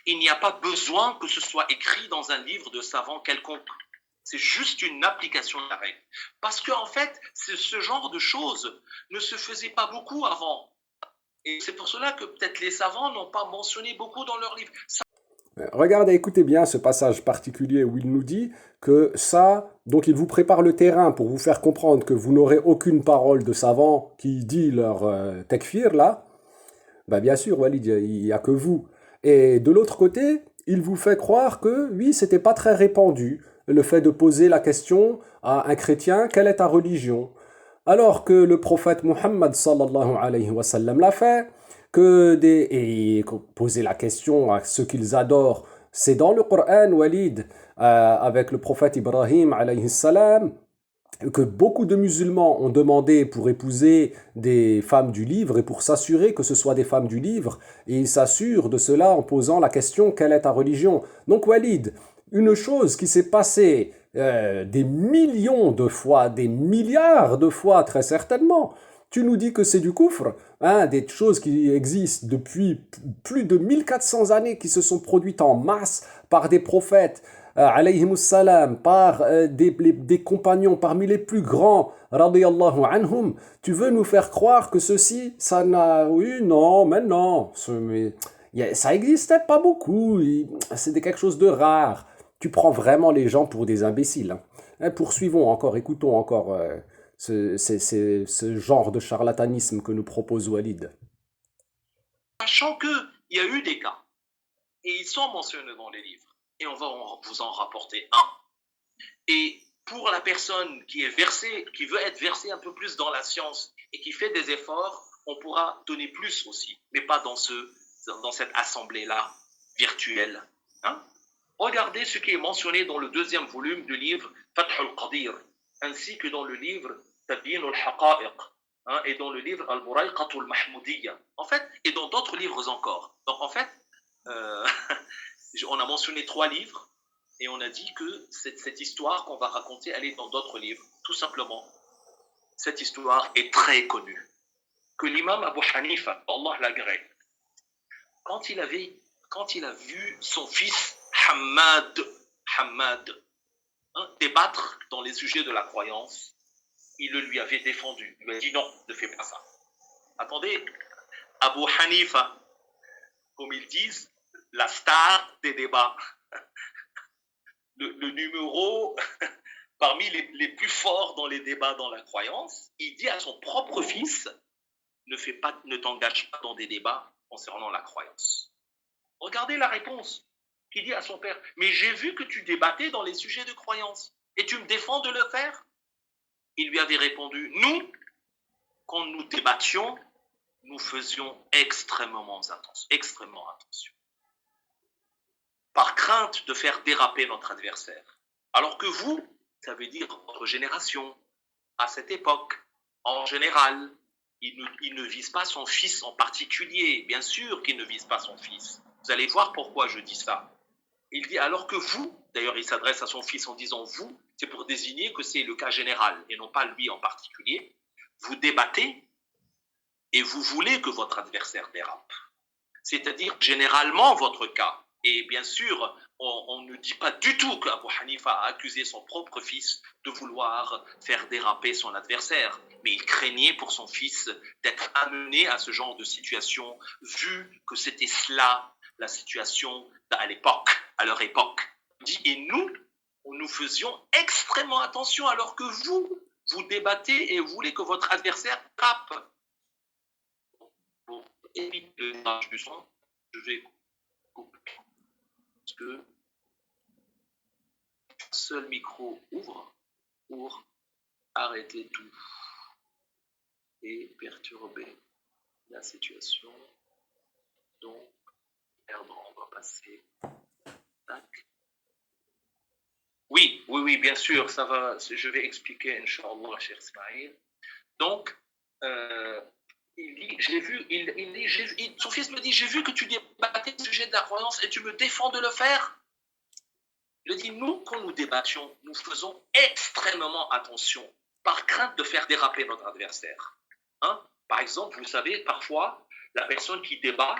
il n'y a pas besoin que ce soit écrit dans un livre de savant quelconque. C'est juste une application de la règle. Parce qu'en fait, ce genre de choses ne se faisait pas beaucoup avant. Et c'est pour cela que peut-être les savants n'ont pas mentionné beaucoup dans leurs livres. Regardez, écoutez bien ce passage particulier où il nous dit que ça, donc il vous prépare le terrain pour vous faire comprendre que vous n'aurez aucune parole de savant qui dit leur tekfir là. Ben bien sûr, Walid, il n'y a que vous. Et de l'autre côté, il vous fait croire que oui, c'était pas très répandu le fait de poser la question à un chrétien, quelle est ta religion? Alors que le prophète Muhammad sallallahu alayhi wa sallam l'a fait, et poser la question à ceux qu'ils adorent, c'est dans le Coran, Walid, avec le prophète Ibrahim alayhi salam, que beaucoup de musulmans ont demandé pour épouser des femmes du livre et pour s'assurer que ce soit des femmes du livre, et ils s'assurent de cela en posant la question quelle est ta religion? Donc Walid, une chose qui s'est passée des millions de fois, des milliards de fois très certainement, tu nous dis que c'est du coufre, hein, des choses qui existent depuis plus de 1400 années, qui se sont produites en masse par des prophètes, salam, par des compagnons parmi les plus grands, radiyallahu anhum, tu veux nous faire croire que ceci, ça n'a... Oui, non, mais non, ça existait pas beaucoup, c'était quelque chose de rare. Tu prends vraiment les gens pour des imbéciles. Hein. Poursuivons encore, écoutons encore ce genre de charlatanisme que nous propose Walid. Sachant qu'il y a eu des cas, et ils sont mentionnés dans les livres, et on va vous en rapporter un. Et pour la personne qui veut être versée un peu plus dans la science et qui fait des efforts, on pourra donner plus aussi, mais pas dans cette assemblée-là virtuelle. Hein? Regardez ce qui est mentionné dans le deuxième volume du livre Fath al-Qadir, ainsi que dans le livre Tabyin al-Haqa'iq, hein, et dans le livre Al-Burayqat al-Mahmoudiyya, en fait, et dans d'autres livres encore. Donc en fait, on a mentionné 3 livres, et on a dit que cette histoire qu'on va raconter, elle est dans d'autres livres. Tout simplement, cette histoire est très connue. Que l'imam Abu Hanifa, Allah l'agrée, quand il a vu son fils Hammad, hein, débattre dans les sujets de la croyance, il le lui avait défendu. Il lui a dit non, ne fais pas ça. Attendez, Abu Hanifa, comme ils disent, la star des débats, le numéro parmi les plus forts dans les débats dans la croyance, il dit à son propre fils, ne t'engage pas dans des débats concernant la croyance. Regardez la réponse qu'il dit à son père. Mais j'ai vu que tu débattais dans les sujets de croyance et tu me défends de le faire. Il lui avait répondu, nous, quand nous débattions, nous faisions extrêmement attention. Par crainte de faire déraper notre adversaire. Alors que vous ça veut dire votre génération, à cette époque, en général. Il ne vise pas son fils en particulier. Bien sûr qu'il ne vise pas son fils. Vous allez voir pourquoi je dis ça. Il dit alors que vous, d'ailleurs il s'adresse à son fils en disant vous, c'est pour désigner que c'est le cas général et non pas lui en particulier. Vous débattez et vous voulez que votre adversaire dérape. C'est-à-dire généralement votre cas. Et bien sûr, on ne dit pas du tout qu'Abu Hanifa a accusé son propre fils de vouloir faire déraper son adversaire. Mais il craignait pour son fils d'être amené à ce genre de situation, vu que c'était cela, la situation à l'époque, à leur époque. Et nous faisions extrêmement attention alors que vous débattez et vous voulez que votre adversaire tape. Pour éviter le démarrage du son, je vais couper. Parce que le seul micro ouvre pour arrêter tout et perturber la situation. Donc, on va passer. Tac. Oui, bien sûr, ça va. Je vais expliquer, Inch'Allah, cher Ismaïl. Donc, il dit, son fils me dit, j'ai vu que tu débattais au sujet de la croyance et tu me défends de le faire. Je dis, nous, quand nous débattions, nous faisons extrêmement attention, par crainte de faire déraper notre adversaire. Par exemple, vous savez, parfois, la personne qui débat,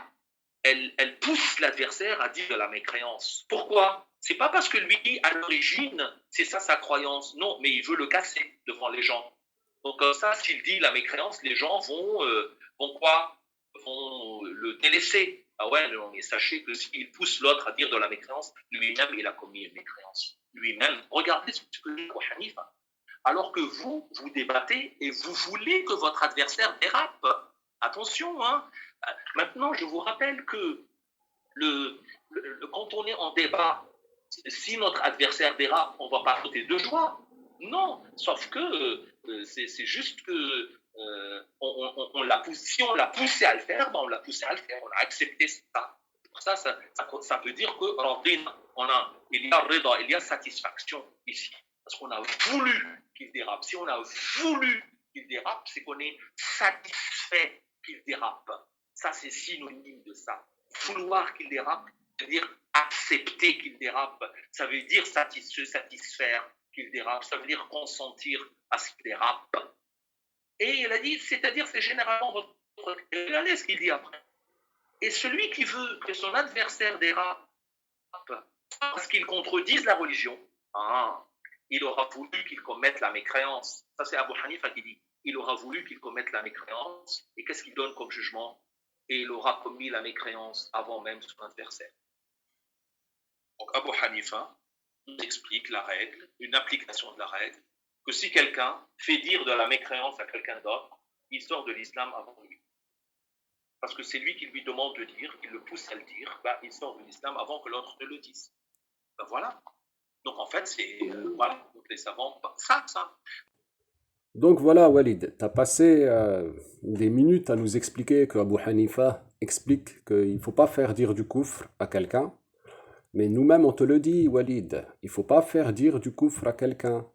elle pousse l'adversaire à dire de la mécréance. Pourquoi? C'est pas parce que lui, à l'origine, c'est ça sa croyance. Non, mais il veut le casser devant les gens. Donc comme ça, s'il dit la mécréance, les gens vont le délaisser. Ah ouais, mais sachez que s'il pousse l'autre à dire de la mécréance, lui-même, il a commis une mécréance. Lui-même, regardez ce que dit Abu Hanifa. Alors que vous débattez et vous voulez que votre adversaire dérape. Attention, Maintenant, je vous rappelle que quand on est en débat, si notre adversaire dérape, on ne va pas sauter de joie. Non, sauf que c'est juste que si on l'a poussé à le faire, on l'a poussé à le faire, on a accepté ça. Pour ça veut dire que il y a satisfaction ici. Parce qu'on a voulu qu'il dérape. Si on a voulu qu'il dérape, c'est qu'on est satisfait qu'il dérape. Ça, c'est synonyme de ça. Vouloir qu'il dérape, c'est-à-dire accepter qu'il dérape. Ça veut dire se satisfaire qu'il dérape. Ça veut dire consentir à ce qu'il dérape. Et il a dit, c'est-à-dire, c'est généralement votre... Regardez ce qu'il dit après. Et celui qui veut que son adversaire dérape parce qu'il contredise la religion, il aura voulu qu'il commette la mécréance. Ça, c'est Abu Hanifa qui dit. Il aura voulu qu'il commette la mécréance. Et qu'est-ce qu'il donne comme jugement? Et il aura commis la mécréance avant même son adversaire. Donc Abu Hanifa nous explique la règle, une application de la règle, que si quelqu'un fait dire de la mécréance à quelqu'un d'autre, il sort de l'islam avant lui. Parce que c'est lui qui lui demande de dire, il le pousse à le dire, il sort de l'islam avant que l'autre ne le dise. Voilà. Donc en fait, c'est voilà, donc les savants, ça. Donc voilà, Walid, tu as passé des minutes à nous expliquer que Abu Hanifa explique qu'il ne faut pas faire dire du kufr à quelqu'un. Mais nous-mêmes, on te le dit, Walid, il ne faut pas faire dire du kufr à quelqu'un.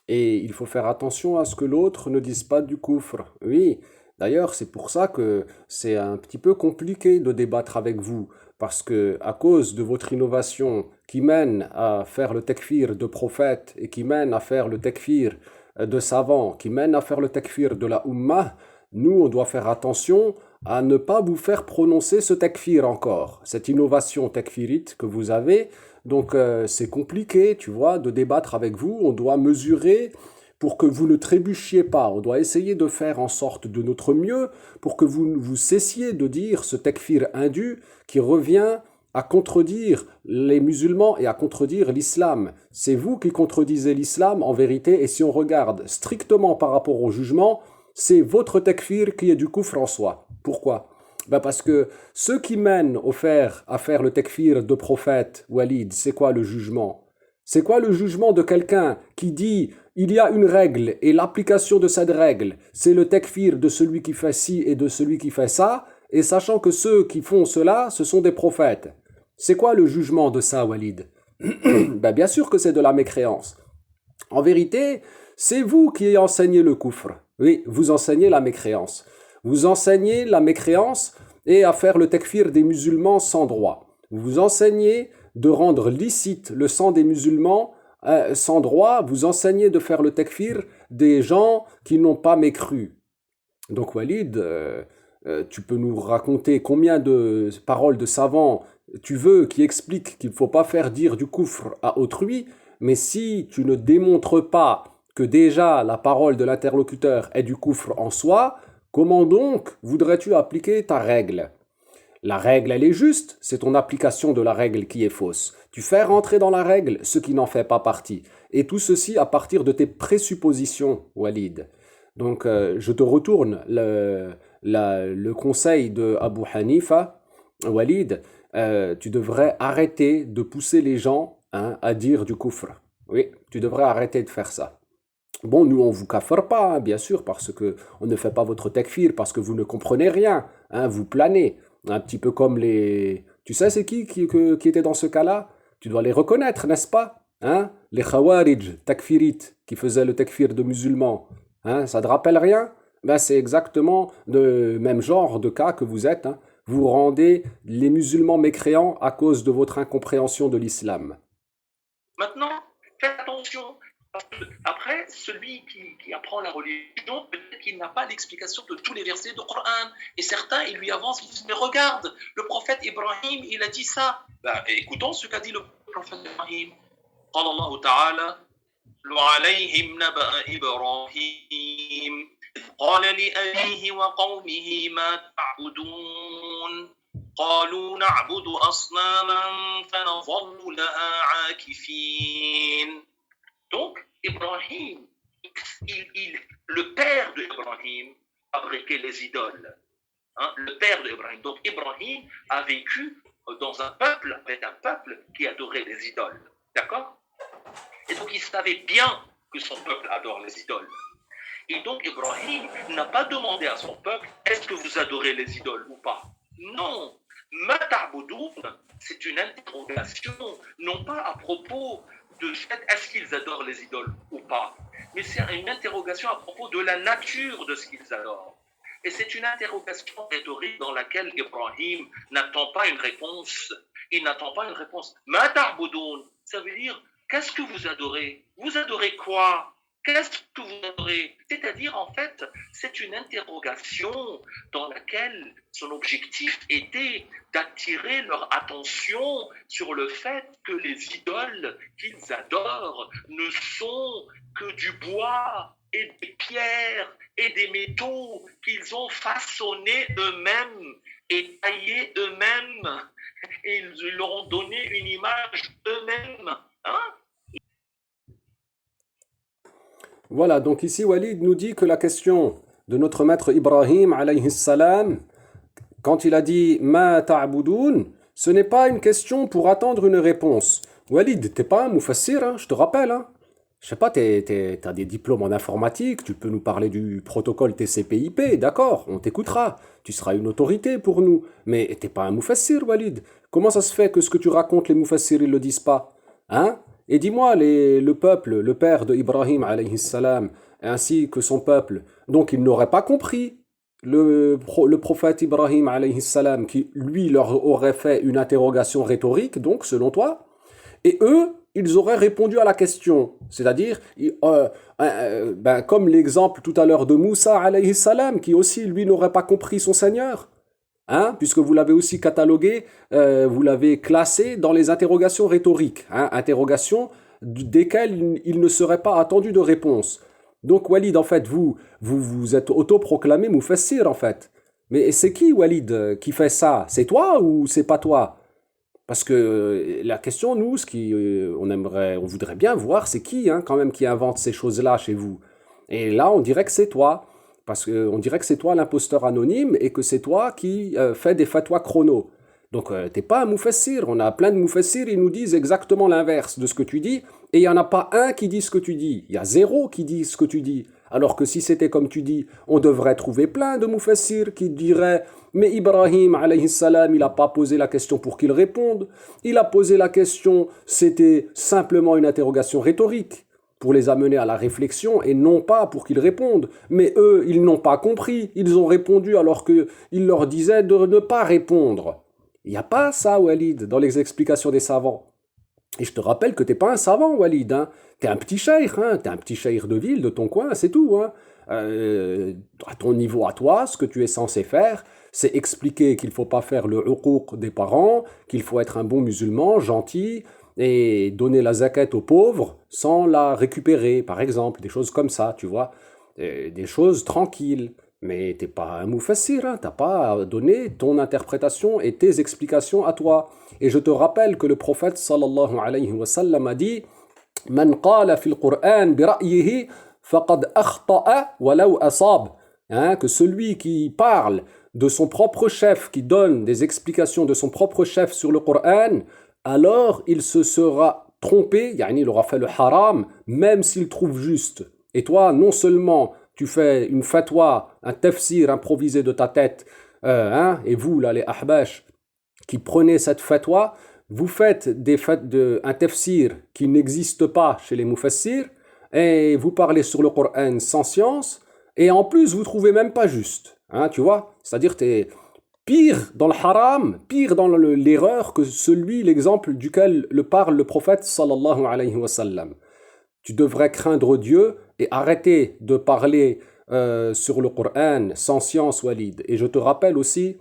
Et il faut faire attention à ce que l'autre ne dise pas du kufr. Oui, d'ailleurs, c'est pour ça que c'est un petit peu compliqué de débattre avec vous. Parce que à cause de votre innovation qui mène à faire le takfir de prophètes et qui mène à faire le takfir de savants, qui mène à faire le takfir de la ummah, nous, on doit faire attention à ne pas vous faire prononcer ce takfir encore, cette innovation takfirite que vous avez. Donc c'est compliqué, tu vois, de débattre avec vous. On doit mesurer pour que vous ne trébuchiez pas. On doit essayer de faire en sorte de notre mieux pour que vous cessiez de dire ce takfir indu qui revient à contredire les musulmans et à contredire l'islam. C'est vous qui contredisez l'islam en vérité, et si on regarde strictement par rapport au jugement, c'est votre takfir qui est du kufr en soi. Pourquoi? Parce que ceux qui mènent à faire le takfir de prophète, Walid, c'est quoi le jugement? C'est quoi le jugement de quelqu'un qui dit il y a une règle et l'application de cette règle, c'est le takfir de celui qui fait ci et de celui qui fait ça, et sachant que ceux qui font cela, ce sont des prophètes. C'est quoi le jugement de ça, Walid? Bien sûr que c'est de la mécréance. En vérité, c'est vous qui enseignez le kufr. Oui, vous enseignez la mécréance. Vous enseignez la mécréance et à faire le takfir des musulmans sans droit. Vous enseignez de rendre licite le sang des musulmans sans droit. Vous enseignez de faire le takfir des gens qui n'ont pas mécru. Donc Walid, tu peux nous raconter combien de paroles de savants tu veux qui expliquent qu'il ne faut pas faire dire du kufr à autrui, mais si tu ne démontres pas que déjà la parole de l'interlocuteur est du kufr en soi, comment donc voudrais-tu appliquer ta règle? La règle, elle est juste, c'est ton application de la règle qui est fausse. Tu fais rentrer dans la règle ce qui n'en fait pas partie. Et tout ceci à partir de tes présuppositions, Walid. Donc, je te retourne le conseil de Abu Hanifa, Walid. Tu devrais arrêter de pousser les gens à dire du kufr. Oui, tu devrais arrêter de faire ça. Bon, nous, on vous kafir pas, hein, bien sûr, parce que on ne fait pas votre takfir, parce que vous ne comprenez rien, hein, vous planez. Un petit peu comme les... Tu sais, c'est qui était dans ce cas-là? Tu dois les reconnaître, n'est-ce pas? Hein? Les khawarij, takfirites, qui faisaient le takfir de musulmans. Hein? Ça te rappelle rien? Ben, c'est exactement le même genre de cas que vous êtes. Hein. Vous rendez les musulmans mécréants à cause de votre incompréhension de l'islam. Maintenant, faites attention. Après, celui qui apprend la religion, peut-être qu'il n'a pas l'explication de tous les versets du Coran. Et certains, ils lui avancent, ils disent, mais regarde, le prophète Ibrahim, il a dit ça. Ben, écoutons ce qu'a dit le prophète Ibrahim. قال الله تعالى عليهم نبأ إبراهيم قال لأبيه وقومه ما تعبدون قالوا نعبد أصناما فنظل لها عاكفين. Donc, Ibrahim, le père d'Ibrahim fabriquait les idoles. Hein, le père d'Ibrahim. Donc, Ibrahim a vécu dans un peuple, avec un peuple qui adorait les idoles. D'accord? Et donc, il savait bien que son peuple adore les idoles. Et donc, Ibrahim n'a pas demandé à son peuple, est-ce que vous adorez les idoles ou pas? Non. Ma ta'boudoun, c'est une interrogation, non pas à propos de fait, est-ce qu'ils adorent les idoles ou pas? Mais c'est une interrogation à propos de la nature de ce qu'ils adorent. Et c'est une interrogation rhétorique dans laquelle Ibrahim n'attend pas une réponse. Il n'attend pas une réponse. Ma ta'boudoun, ça veut dire, qu'est-ce que vous adorez? Vous adorez quoi? Qu'est-ce que vous adorez? C'est-à-dire, en fait, c'est une interrogation dans laquelle son objectif était d'attirer leur attention sur le fait que les idoles qu'ils adorent ne sont que du bois et des pierres et des métaux qu'ils ont façonnés eux-mêmes et taillés eux-mêmes. Et ils leur ont donné une image eux-mêmes. Hein? Voilà, donc ici Walid nous dit que la question de notre maître Ibrahim alayhi salam, quand il a dit Ma ta'boudoun, ce n'est pas une question pour attendre une réponse. Walid, t'es pas un mufassir, hein, je te rappelle. Hein. Je sais pas, t'as des diplômes en informatique, tu peux nous parler du protocole TCP/IP, d'accord, on t'écoutera. Tu seras une autorité pour nous. Mais t'es pas un mufassir, Walid. Comment ça se fait que ce que tu racontes, les mufassirs, ils le disent pas? Hein? Et dis-moi, le peuple, le père de Ibrahim alayhi salam, ainsi que son peuple, donc ils n'auraient pas compris le prophète Ibrahim alayhi salam qui, lui, leur aurait fait une interrogation rhétorique, donc, selon toi, et eux, ils auraient répondu à la question. C'est-à-dire, comme l'exemple tout à l'heure de Moussa alayhi salam, qui aussi, lui, n'aurait pas compris son Seigneur. Hein, puisque vous l'avez aussi catalogué, vous l'avez classé dans les interrogations rhétoriques, hein, interrogations desquelles il ne serait pas attendu de réponse. Donc Walid, en fait, vous êtes autoproclamé Mufassir, en fait. Mais c'est qui, Walid, qui fait ça? C'est toi ou c'est pas toi? Parce que la question, nous, ce qui, on voudrait bien voir, c'est qui, hein, quand même, qui invente ces choses-là chez vous. Et là, on dirait que c'est toi. Parce qu'on dirait que c'est toi l'imposteur anonyme et que c'est toi qui fais des fatwas chrono. Donc, t'es pas un mufassir. On a plein de mufassirs, ils nous disent exactement l'inverse de ce que tu dis. Et il n'y en a pas un qui dit ce que tu dis. Il y a zéro qui dit ce que tu dis. Alors que si c'était comme tu dis, on devrait trouver plein de mufassirs qui diraient « Mais Ibrahim, alayhi salam, il n'a pas posé la question pour qu'il réponde. Il a posé la question, c'était simplement une interrogation rhétorique. » pour les amener à la réflexion et non pas pour qu'ils répondent. Mais eux, ils n'ont pas compris. Ils ont répondu alors qu'il leur disait de ne pas répondre. Il n'y a pas ça, Walid, dans les explications des savants. Et je te rappelle que t'es pas un savant, Walid. Hein. T'es un petit cheikh, hein. T'es un petit cheikh de ville, de ton coin, c'est tout. Hein. À ton niveau, à toi, ce que tu es censé faire, c'est expliquer qu'il faut pas faire le uquq des parents, qu'il faut être un bon musulman, gentil, et donner la zakat aux pauvres sans la récupérer, par exemple, des choses comme ça, tu vois. Des choses tranquilles. Mais t'es pas un mufassir, hein. T'as pas à donner ton interprétation et tes explications à toi. Et je te rappelle que le prophète sallallahu alayhi wa sallam a dit Man qala fil Qur'an bi ra'yihi faqad akhta'a walau asab. Hein, que celui qui parle de son propre chef, qui donne des explications de son propre chef sur le Qur'an, alors il se sera trompé, yani il aura fait le haram, même s'il trouve juste. Et toi, non seulement tu fais une fatwa, un tafsir improvisé de ta tête, et vous, là, les ahbash, qui prenez cette fatwa, vous faites un tafsir qui n'existe pas chez les mufassirs, et vous parlez sur le Coran sans science, et en plus, vous trouvez même pas juste. Hein, tu vois? C'est-à-dire, tu es pire dans le haram, pire dans l'erreur que l'exemple duquel le parle le prophète sallallahu alayhi wa sallam. Tu devrais craindre Dieu et arrêter de parler sur le Coran sans science, Walid. Et je te rappelle aussi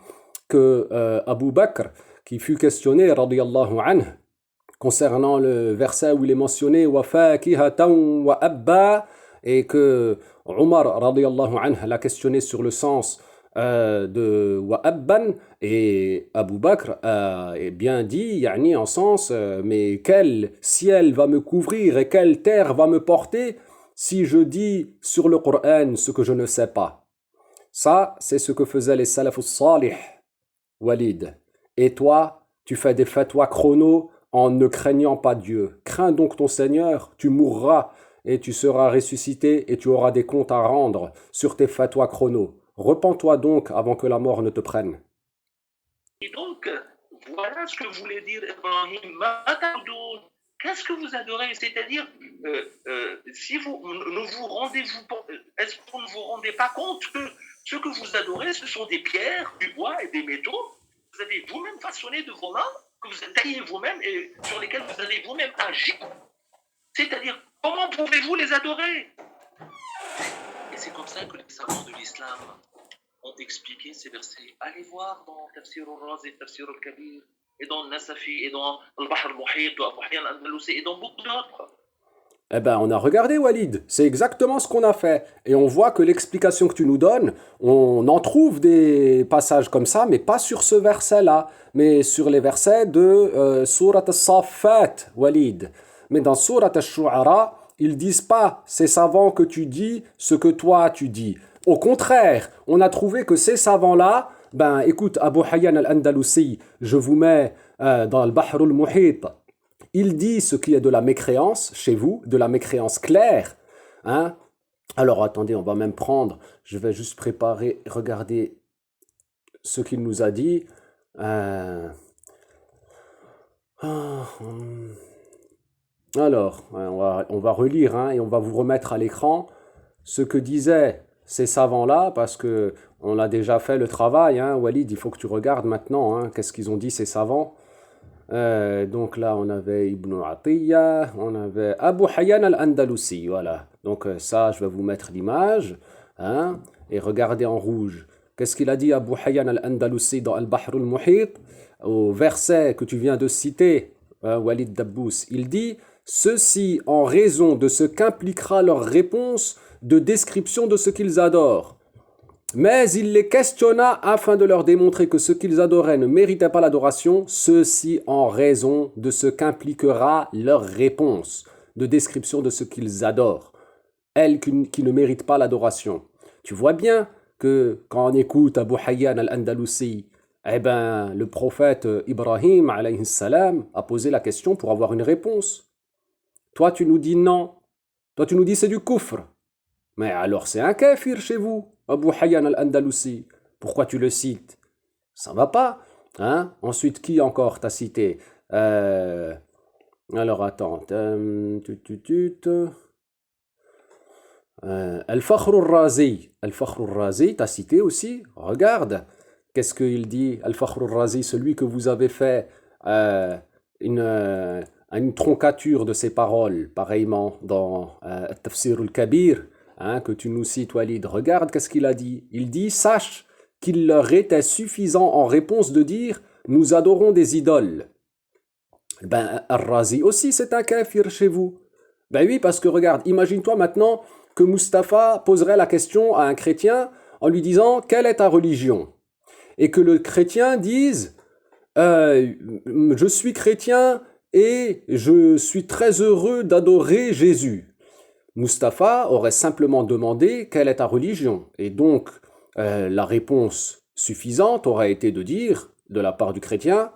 que Abu Bakr, qui fut questionné, radiyallahu anhu, concernant le verset où il est mentionné wa fakihatan wa abba, et que Omar, radiyallahu anhu, l'a questionné sur le sens de wa abban, et Abu Bakr a bien dit, yani en sens, mais quel ciel va me couvrir et quelle terre va me porter si je dis sur le Coran ce que je ne sais pas. Ça, c'est ce que faisaient les salafus salih, Walid. Et toi, tu fais des fatwas chrono en ne craignant pas Dieu. Crains donc ton Seigneur, tu mourras et tu seras ressuscité et tu auras des comptes à rendre sur tes fatwas chrono. Repens-toi donc avant que la mort ne te prenne. Et donc, voilà ce que voulait dire Ibrahim. Matardoun. Qu'est-ce que vous adorez? C'est-à-dire, si vous ne vous rendez-vous pas, est-ce que vous ne vous rendez pas compte que ce que vous adorez, ce sont des pierres, du bois et des métaux que vous avez vous-même façonnés de vos mains, que vous avez taillés vous-même et sur lesquels vous avez vous-même agi. C'est-à-dire, comment pouvez-vous les adorer? Et c'est comme ça que les savants de l'islam ont expliqué ces versets. Allez voir dans Tafsir al-Razi, Tafsir al-Kabir, et dans le Nasafi, et dans Al-Bahr al-Muhit, Abu Hayyan al-Andalusi, et dans beaucoup d'autres. Eh ben, on a regardé, Walid. C'est exactement ce qu'on a fait. Et on voit que l'explication que tu nous donnes, on en trouve des passages comme ça, mais pas sur ce verset-là, mais sur les versets de Surat al-Saffat, Walid. Mais dans Surat al-Shu'ara, ils disent pas, ces savants que tu dis, ce que toi tu dis. Au contraire, on a trouvé que ces savants-là, ben écoute, Abu Hayyan al-Andalusi, je vous mets dans le Bahr al-Muhit, il dit ce qui est de la mécréance chez vous, de la mécréance claire. Hein? Alors attendez, on va même prendre, je vais juste préparer, regarder ce qu'il nous a dit. Alors, on va relire hein, et on va vous remettre à l'écran ce que disaient ces savants-là, parce que on a déjà fait le travail. Hein, Walid, il faut que tu regardes maintenant hein, qu'est-ce qu'ils ont dit ces savants. Donc là, on avait Ibn Atiyya, on avait Abu Hayyan al-Andalusi, voilà. Donc ça, je vais vous mettre l'image, hein, et regardez en rouge. Qu'est-ce qu'il a dit Abu Hayyan al-Andalusi dans Al-Bahr al-Muhit, au verset que tu viens de citer, Walid Dabbous, il dit « Ceci en raison de ce qu'impliquera leur réponse de description de ce qu'ils adorent. » Mais il les questionna afin de leur démontrer que ce qu'ils adoraient ne méritait pas l'adoration, ceci en raison de ce qu'impliquera leur réponse de description de ce qu'ils adorent, elle qui ne mérite pas l'adoration. Tu vois bien que quand on écoute Abu Hayyan al-Andalusi, eh ben, le prophète Ibrahim alayhi salam a posé la question pour avoir une réponse. Toi tu nous dis non, toi tu nous dis c'est du kufr. Mais alors c'est un kafir chez vous, Abu Hayyan al-Andalusi. Pourquoi tu le cites? Ça va pas. Hein? Ensuite, qui encore t'a cité Alors attends. Al-Fakhr al-Razi. Al-Fakhr al-Razi, t'as cité aussi. Regarde, qu'est-ce qu'il dit, Al-Fakhr al-Razi, celui que vous avez fait euh, une, euh, une troncature de ses paroles, pareillement dans Tafsir al-Kabir, hein, que tu nous cites, Walid. Regarde, qu'est-ce qu'il a dit. Il dit, sache qu'il leur était suffisant en réponse de dire, nous adorons des idoles. Ben, Al-Razi aussi, c'est un kafir chez vous. Ben oui, parce que regarde, imagine-toi maintenant que Mustapha poserait la question à un chrétien en lui disant quelle est ta religion? Et que le chrétien dise je suis chrétien et je suis très heureux d'adorer Jésus. Mustapha aurait simplement demandé quelle est ta religion? Et donc la réponse suffisante aurait été de dire, de la part du chrétien,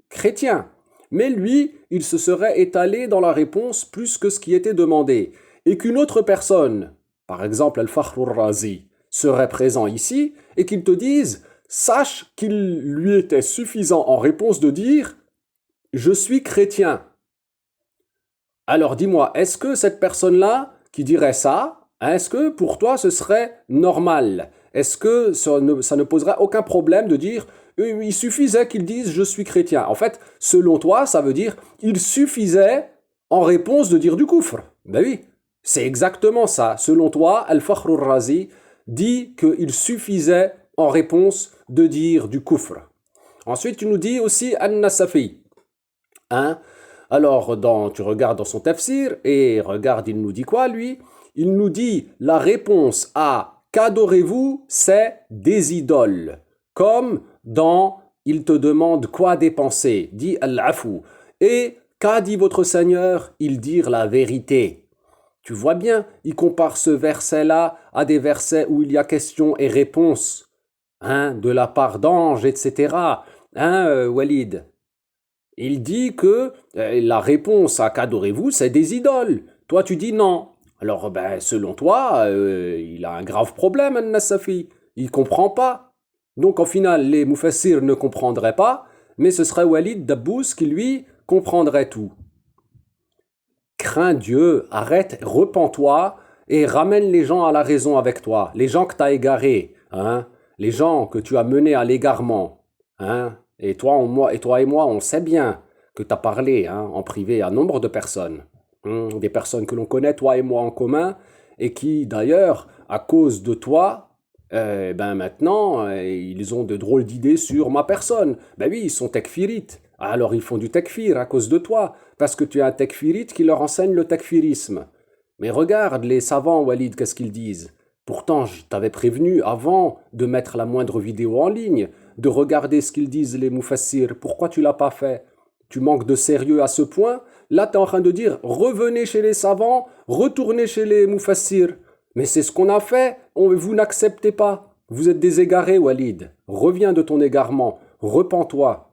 chrétien. Mais lui, il se serait étalé dans la réponse plus que ce qui était demandé. Et qu'une autre personne, par exemple Al-Fakhr al-Razi, serait présent ici et qu'il te dise, sache qu'il lui était suffisant en réponse de dire je suis chrétien. Alors dis-moi, est-ce que cette personne-là qui dirait ça, est-ce que pour toi ce serait normal? Est-ce que ça ne poserait aucun problème de dire il suffisait qu'il dise je suis chrétien? En fait, selon toi, ça veut dire il suffisait en réponse de dire du kufr. Ben oui, c'est exactement ça. Selon toi, Al-Fakhr al-Razi dit qu'il suffisait en réponse de dire du kufr. Ensuite, tu nous dis aussi An-Nasafi. Hein? Alors, tu regardes dans son tafsir et regarde, il nous dit quoi lui? Il nous dit la réponse à qu'adorez-vous, c'est des idoles. Comme dans il te demande quoi dépenser, dit Al-Afou. Et qu'a dit votre Seigneur? Il dit la vérité. Tu vois bien, il compare ce verset-là à des versets où il y a question et réponse, hein, de la part d'anges, etc. Hein, Walid? Il dit que la réponse à qu'adorez-vous, c'est des idoles. Toi, tu dis non. Alors, ben, selon toi, il a un grave problème, An-Nasafi. Il comprend pas. Donc, en final, les Mufassirs ne comprendraient pas, mais ce serait Walid Dabbous qui, lui, comprendrait tout. Crains Dieu, arrête, repens-toi et ramène les gens à la raison avec toi. Les gens que tu as égarés, hein, les gens que tu as menés à l'égarement. Hein, et toi et moi, on sait bien que tu as parlé en privé à nombre de personnes. Des personnes que l'on connaît, toi et moi en commun, et qui d'ailleurs, à cause de toi, ben maintenant, ils ont de drôles d'idées sur ma personne. Ben oui, ils sont tekfirites. Alors ils font du tekfir à cause de toi, parce que tu es un tekfirite qui leur enseigne le tekfirisme. Mais regarde les savants, Walid, qu'est-ce qu'ils disent? Pourtant, je t'avais prévenu avant de mettre la moindre vidéo en ligne, de regarder ce qu'ils disent les mufassirs. Pourquoi tu l'as pas fait? Tu manques de sérieux à ce point? Là, tu es en train de dire revenez chez les savants, retournez chez les mufassirs. Mais c'est ce qu'on a fait, vous n'acceptez pas. Vous êtes des égarés, Walid. Reviens de ton égarement, repens-toi.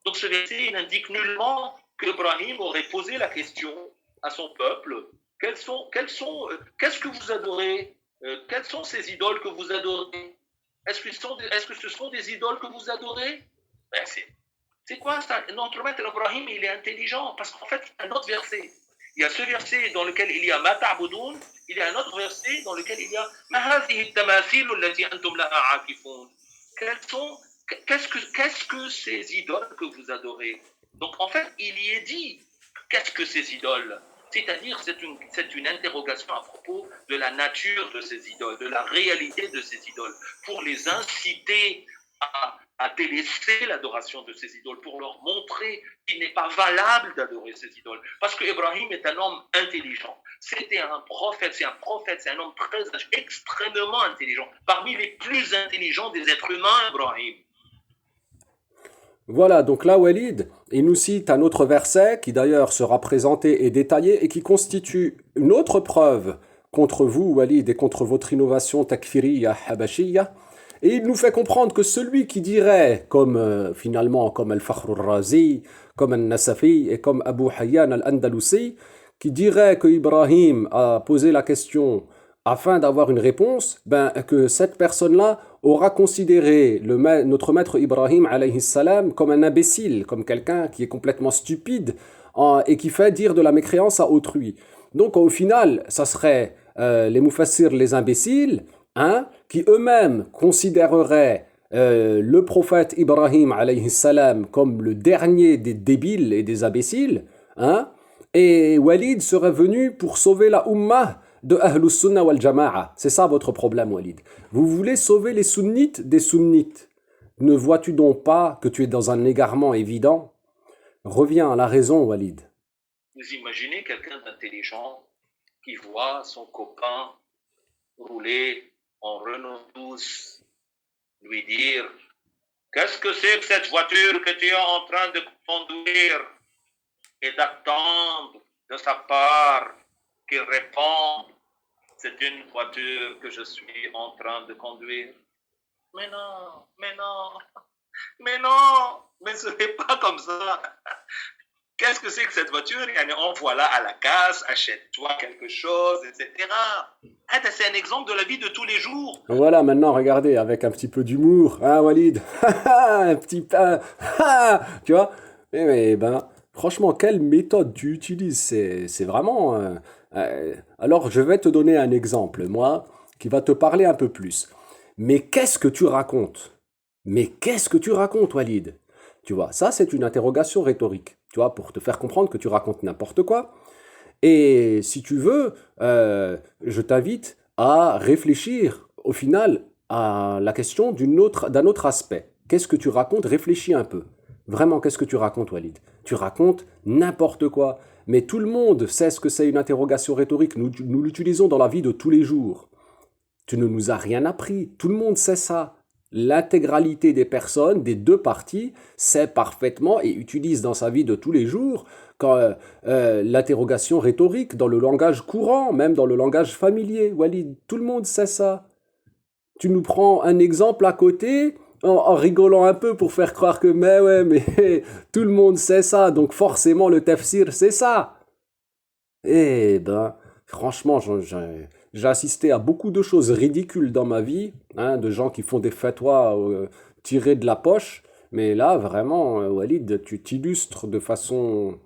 Donc ce verset il indique nullement qu'Ibrahim aurait posé la question à son peuple qu'est-ce que vous adorez? Quelles sont ces idoles que vous adorez? Est-ce que ce sont des idoles que vous adorez? Ben, c'est quoi ça? Notre maître Ibrahim, il est intelligent parce qu'en fait, il y a un autre verset. Il y a ce verset dans lequel il y a Ma ta'budun, il y a un autre verset dans lequel il y a Ma hadhihi tamathil allati antum laha aakifun. Qu'est-ce que ces idoles que vous adorez? Donc en fait, il y est dit qu'est-ce que ces idoles? C'est-à-dire, c'est une interrogation à propos de la nature de ces idoles, de la réalité de ces idoles, pour les inciter à délaisser l'adoration de ces idoles, pour leur montrer qu'il n'est pas valable d'adorer ces idoles. Parce que Ibrahim est un homme intelligent. C'était un prophète, c'est un homme extrêmement intelligent. Parmi les plus intelligents des êtres humains, Ibrahim. Voilà, donc là, Walid, il nous cite un autre verset qui d'ailleurs sera présenté et détaillé et qui constitue une autre preuve contre vous, Walid, et contre votre innovation takfiriya, habashiyya. Et il nous fait comprendre que celui qui dirait, comme finalement comme Al-Fakhr al-Razi, comme Al-Nasafi et comme Abu Hayyan al-Andalusi, qui dirait que Ibrahim a posé la question afin d'avoir une réponse, ben, que cette personne-là aura considéré notre maître Ibrahim alayhi salam comme un imbécile, comme quelqu'un qui est complètement stupide et qui fait dire de la mécréance à autrui. Donc au final, ça serait les mufassirs, les imbéciles, hein, qui eux-mêmes considéreraient le prophète Ibrahim alayhi salam comme le dernier des débiles et des imbéciles, hein, et Walid serait venu pour sauver la ummah de Ahlus Sunnah wal Jama'a. C'est ça votre problème, Walid. Vous voulez sauver les sunnites des sunnites. Ne vois-tu donc pas que tu es dans un égarement évident? Reviens à la raison, Walid. Vous imaginez quelqu'un d'intelligent qui voit son copain rouler en Renault 12, lui dire qu'est-ce que c'est que cette voiture que tu es en train de conduire, et d'attendre de sa part qu'il réponde c'est une voiture que je suis en train de conduire. Mais non, mais non, mais non, mais ce n'est pas comme ça. Qu'est-ce que c'est que cette voiture? Envoie-la à la casse, achète-toi quelque chose, etc. C'est un exemple de la vie de tous les jours. Voilà, maintenant, regardez, avec un petit peu d'humour, hein, Walid? Un petit peu, tu vois? Mais ben, franchement, quelle méthode tu utilises? C'est vraiment... alors, je vais te donner un exemple, moi, qui va te parler un peu plus. Mais qu'est-ce que tu racontes? Mais qu'est-ce que tu racontes, Walid? Tu vois, ça, c'est une interrogation rhétorique, tu vois, pour te faire comprendre que tu racontes n'importe quoi. Et si tu veux, je t'invite à réfléchir au final à la question d'un autre aspect. Qu'est-ce que tu racontes? Réfléchis un peu. Vraiment, qu'est-ce que tu racontes, Walid? Tu racontes n'importe quoi. Mais tout le monde sait ce que c'est une interrogation rhétorique. Nous l'utilisons dans la vie de tous les jours. Tu ne nous as rien appris. Tout le monde sait ça. L'intégralité des personnes, des deux parties, sait parfaitement et utilise dans sa vie de tous les jours l'interrogation rhétorique dans le langage courant, même dans le langage familier. Walid, tout le monde sait ça. Tu nous prends un exemple à côté en rigolant un peu pour faire croire que mais ouais, mais tout le monde sait ça, donc forcément le tafsir c'est ça. Eh ben, franchement, j'ai assisté à beaucoup de choses ridicules dans ma vie, hein, de gens qui font des fatwas tirés de la poche. Mais là, vraiment, Walid, tu t'illustres de façon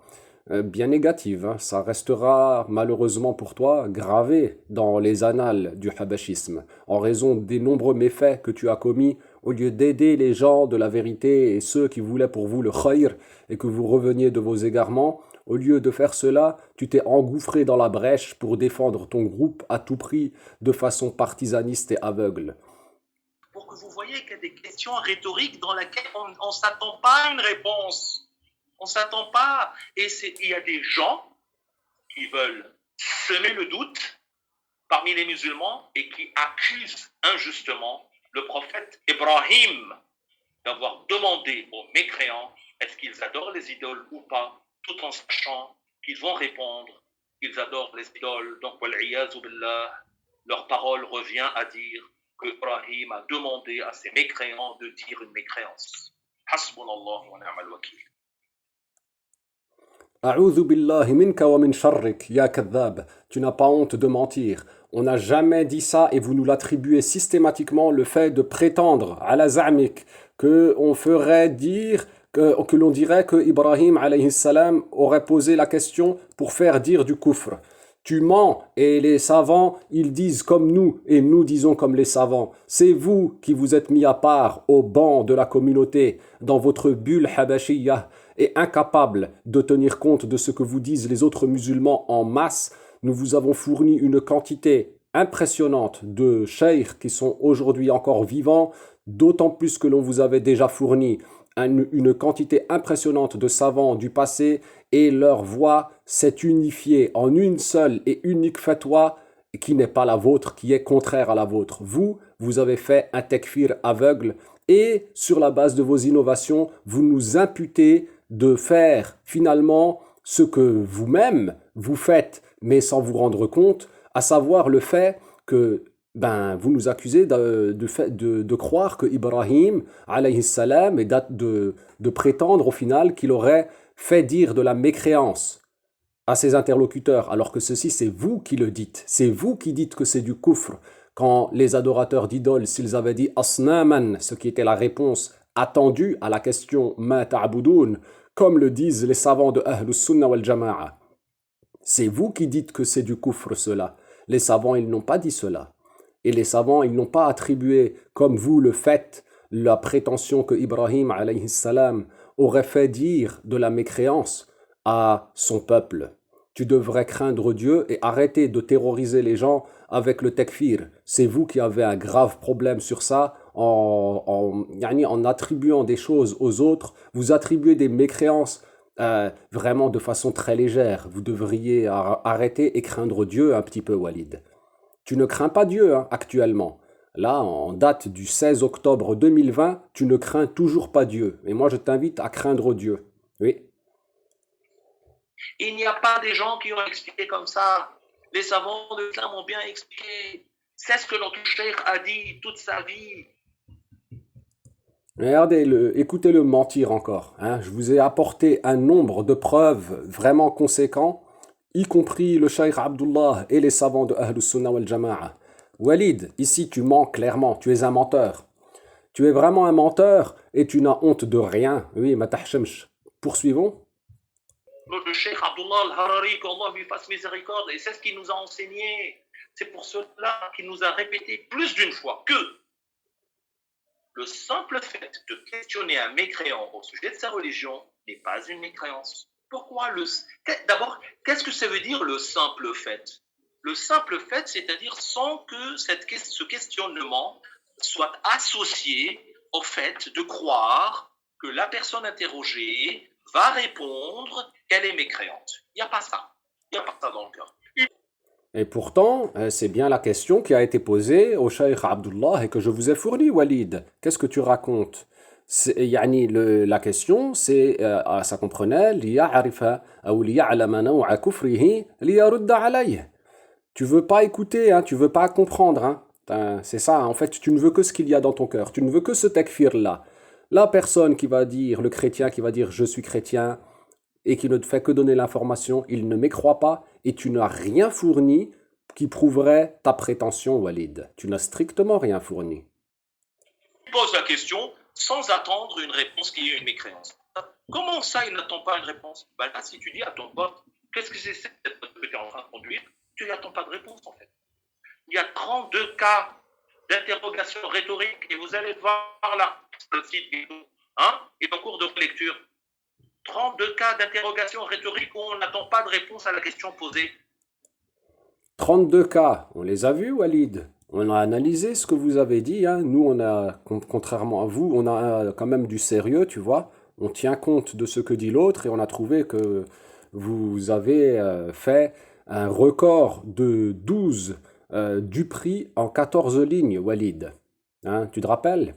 bien négative, hein. Ça restera malheureusement pour toi gravé dans les annales du habachisme, en raison des nombreux méfaits que tu as commis. Au lieu d'aider les gens de la vérité et ceux qui voulaient pour vous le khayr et que vous reveniez de vos égarements, au lieu de faire cela, tu t'es engouffré dans la brèche pour défendre ton groupe à tout prix de façon partisaniste et aveugle. Pour que vous voyez qu'il y a des questions rhétoriques dans lesquelles on ne s'attend pas à une réponse. On ne s'attend pas. Et il y a des gens qui veulent semer le doute parmi les musulmans et qui accusent injustement le prophète Ibrahim d'avoir demandé aux mécréants est-ce qu'ils adorent les idoles ou pas, tout en sachant qu'ils vont répondre qu'ils adorent les idoles. Donc, billah, leur parole revient à dire que Ibrahim a demandé à ses mécréants de dire une mécréance. Hasbunallah wa ni'mal wakil. A'udhu billahi minka wa min sharrik, ya kadhab. Tu n'as pas honte de mentir. On n'a jamais dit ça et vous nous l'attribuez systématiquement le fait de prétendre à la za'mik que on ferait dire que l'on dirait que Ibrahim alayhi salam aurait posé la question pour faire dire du kufr. Tu mens et les savants, ils disent comme nous et nous disons comme les savants. C'est vous qui vous êtes mis à part au banc de la communauté dans votre bulle habashiyah et incapable de tenir compte de ce que vous disent les autres musulmans en masse. Nous vous avons fourni une quantité impressionnante de cheikh qui sont aujourd'hui encore vivants, d'autant plus que l'on vous avait déjà fourni une quantité impressionnante de savants du passé et leur voix s'est unifiée en une seule et unique fatwa qui n'est pas la vôtre, qui est contraire à la vôtre. Vous avez fait un tekfir aveugle et sur la base de vos innovations, vous nous imputez de faire finalement ce que vous-même vous faites mais sans vous rendre compte, à savoir le fait que vous nous accusez de croire que Ibrahim, alayhi salam, et de prétendre au final qu'il aurait fait dire de la mécréance à ses interlocuteurs, alors que ceci, c'est vous qui le dites. C'est vous qui dites que c'est du kufr. Quand les adorateurs d'idoles, s'ils avaient dit asnaman, ce qui était la réponse attendue à la question ma ta'budun, comme le disent les savants de Ahlus Sunnah wal Jama'a. C'est vous qui dites que c'est du kufr cela. Les savants, ils n'ont pas dit cela. Et les savants, ils n'ont pas attribué, comme vous le faites, la prétention que Ibrahim alayhi salam aurait fait dire de la mécréance à son peuple. Tu devrais craindre Dieu et arrêter de terroriser les gens avec le tekfir. C'est vous qui avez un grave problème sur ça en attribuant des choses aux autres. Vous attribuez des mécréances vraiment de façon très légère. Vous devriez arrêter et craindre Dieu un petit peu, Walid. Tu ne crains pas Dieu actuellement. Là, en date du 16 octobre 2020, tu ne crains toujours pas Dieu. Et moi, je t'invite à craindre Dieu. Oui. Il n'y a pas des gens qui ont expliqué comme ça. Les savants de l'islam ont bien expliqué. C'est ce que notre cheikh a dit toute sa vie. Regardez, écoutez-le mentir encore. Hein. Je vous ai apporté un nombre de preuves vraiment conséquents, y compris le cheikh Abdullah et les savants de Ahlus Sunnah wal Jama'a. Walid, ici tu mens clairement, tu es un menteur. Tu es vraiment un menteur et tu n'as honte de rien. Oui, ma tahshemsh. Poursuivons. Le cheikh Abdullah al-Harari, qu'Allah lui fasse miséricorde, et c'est ce qu'il nous a enseigné. C'est pour cela qu'il nous a répété plus d'une fois que le simple fait de questionner un mécréant au sujet de sa religion n'est pas une mécréance. Pourquoi D'abord, qu'est-ce que ça veut dire le simple fait? Le simple fait, c'est-à-dire sans que ce questionnement soit associé au fait de croire que la personne interrogée va répondre qu'elle est mécréante. Il n'y a pas ça. Il n'y a pas ça dans le cœur. Et pourtant, c'est bien la question qui a été posée au Cheikh Abdullah et que je vous ai fournie, Walid. Qu'est-ce que tu racontes? La question, ça comprenait ليعرف أو ليعلم نوع كفره ليرد عليه. Tu veux pas écouter, hein, tu veux pas comprendre. Hein. C'est ça, en fait, tu ne veux que ce qu'il y a dans ton cœur. Tu ne veux que ce takfir-là. La personne qui va dire, le chrétien qui va dire je suis chrétien, et qui ne te fait que donner l'information, il ne m'écroit pas et tu n'as rien fourni qui prouverait ta prétention, Walid. Tu n'as strictement rien fourni. Il pose la question sans attendre une réponse qui est une mécréance. Comment ça, il n'attend pas une réponse? Là, si tu dis à ton pote, qu'est-ce que c'est cette que tu es en train de conduire, tu n'attends pas de réponse, en fait. Il y a 32 cas d'interrogation rhétorique et vous allez voir là, le site est en cours de lecture. 32 cas d'interrogation rhétorique où on n'attend pas de réponse à la question posée. 32 cas, on les a vus, Walid. On a analysé ce que vous avez dit. Hein. Nous, contrairement à vous, on a quand même du sérieux, tu vois. On tient compte de ce que dit l'autre et on a trouvé que vous avez fait un record de 12 du prix en 14 lignes, Walid. Hein, tu te rappelles?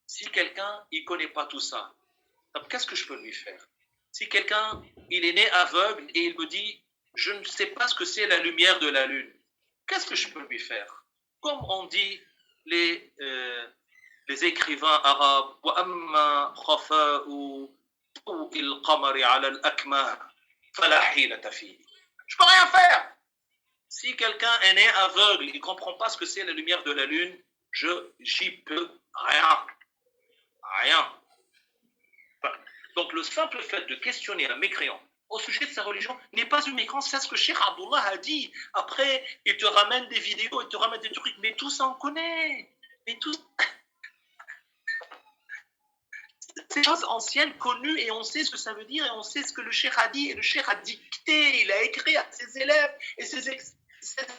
Si quelqu'un, il ne connaît pas tout ça, qu'est-ce que je peux lui faire? Si quelqu'un, il est né aveugle et il me dit, je ne sais pas ce que c'est la lumière de la lune, qu'est-ce que je peux lui faire? Comme on dit les écrivains arabes, وَأَمَّا خَفَاءُ ضوء القمر على الأكمام فلا حيلة فيه. Je peux rien faire. Si quelqu'un est né aveugle, il ne comprend pas ce que c'est la lumière de la lune, j'y peux rien. Rien. Donc le simple fait de questionner un mécréant au sujet de sa religion n'est pas une mécréance, c'est ce que Cheikh Abdullah a dit. Après, il te ramène des vidéos, il te ramène des trucs, mais tout ça on connaît. Mais tout... C'est des choses anciennes, connues, et on sait ce que ça veut dire, et on sait ce que le Cheikh a dit, et le Cheikh a dicté, il a écrit à ses élèves, et ses élèves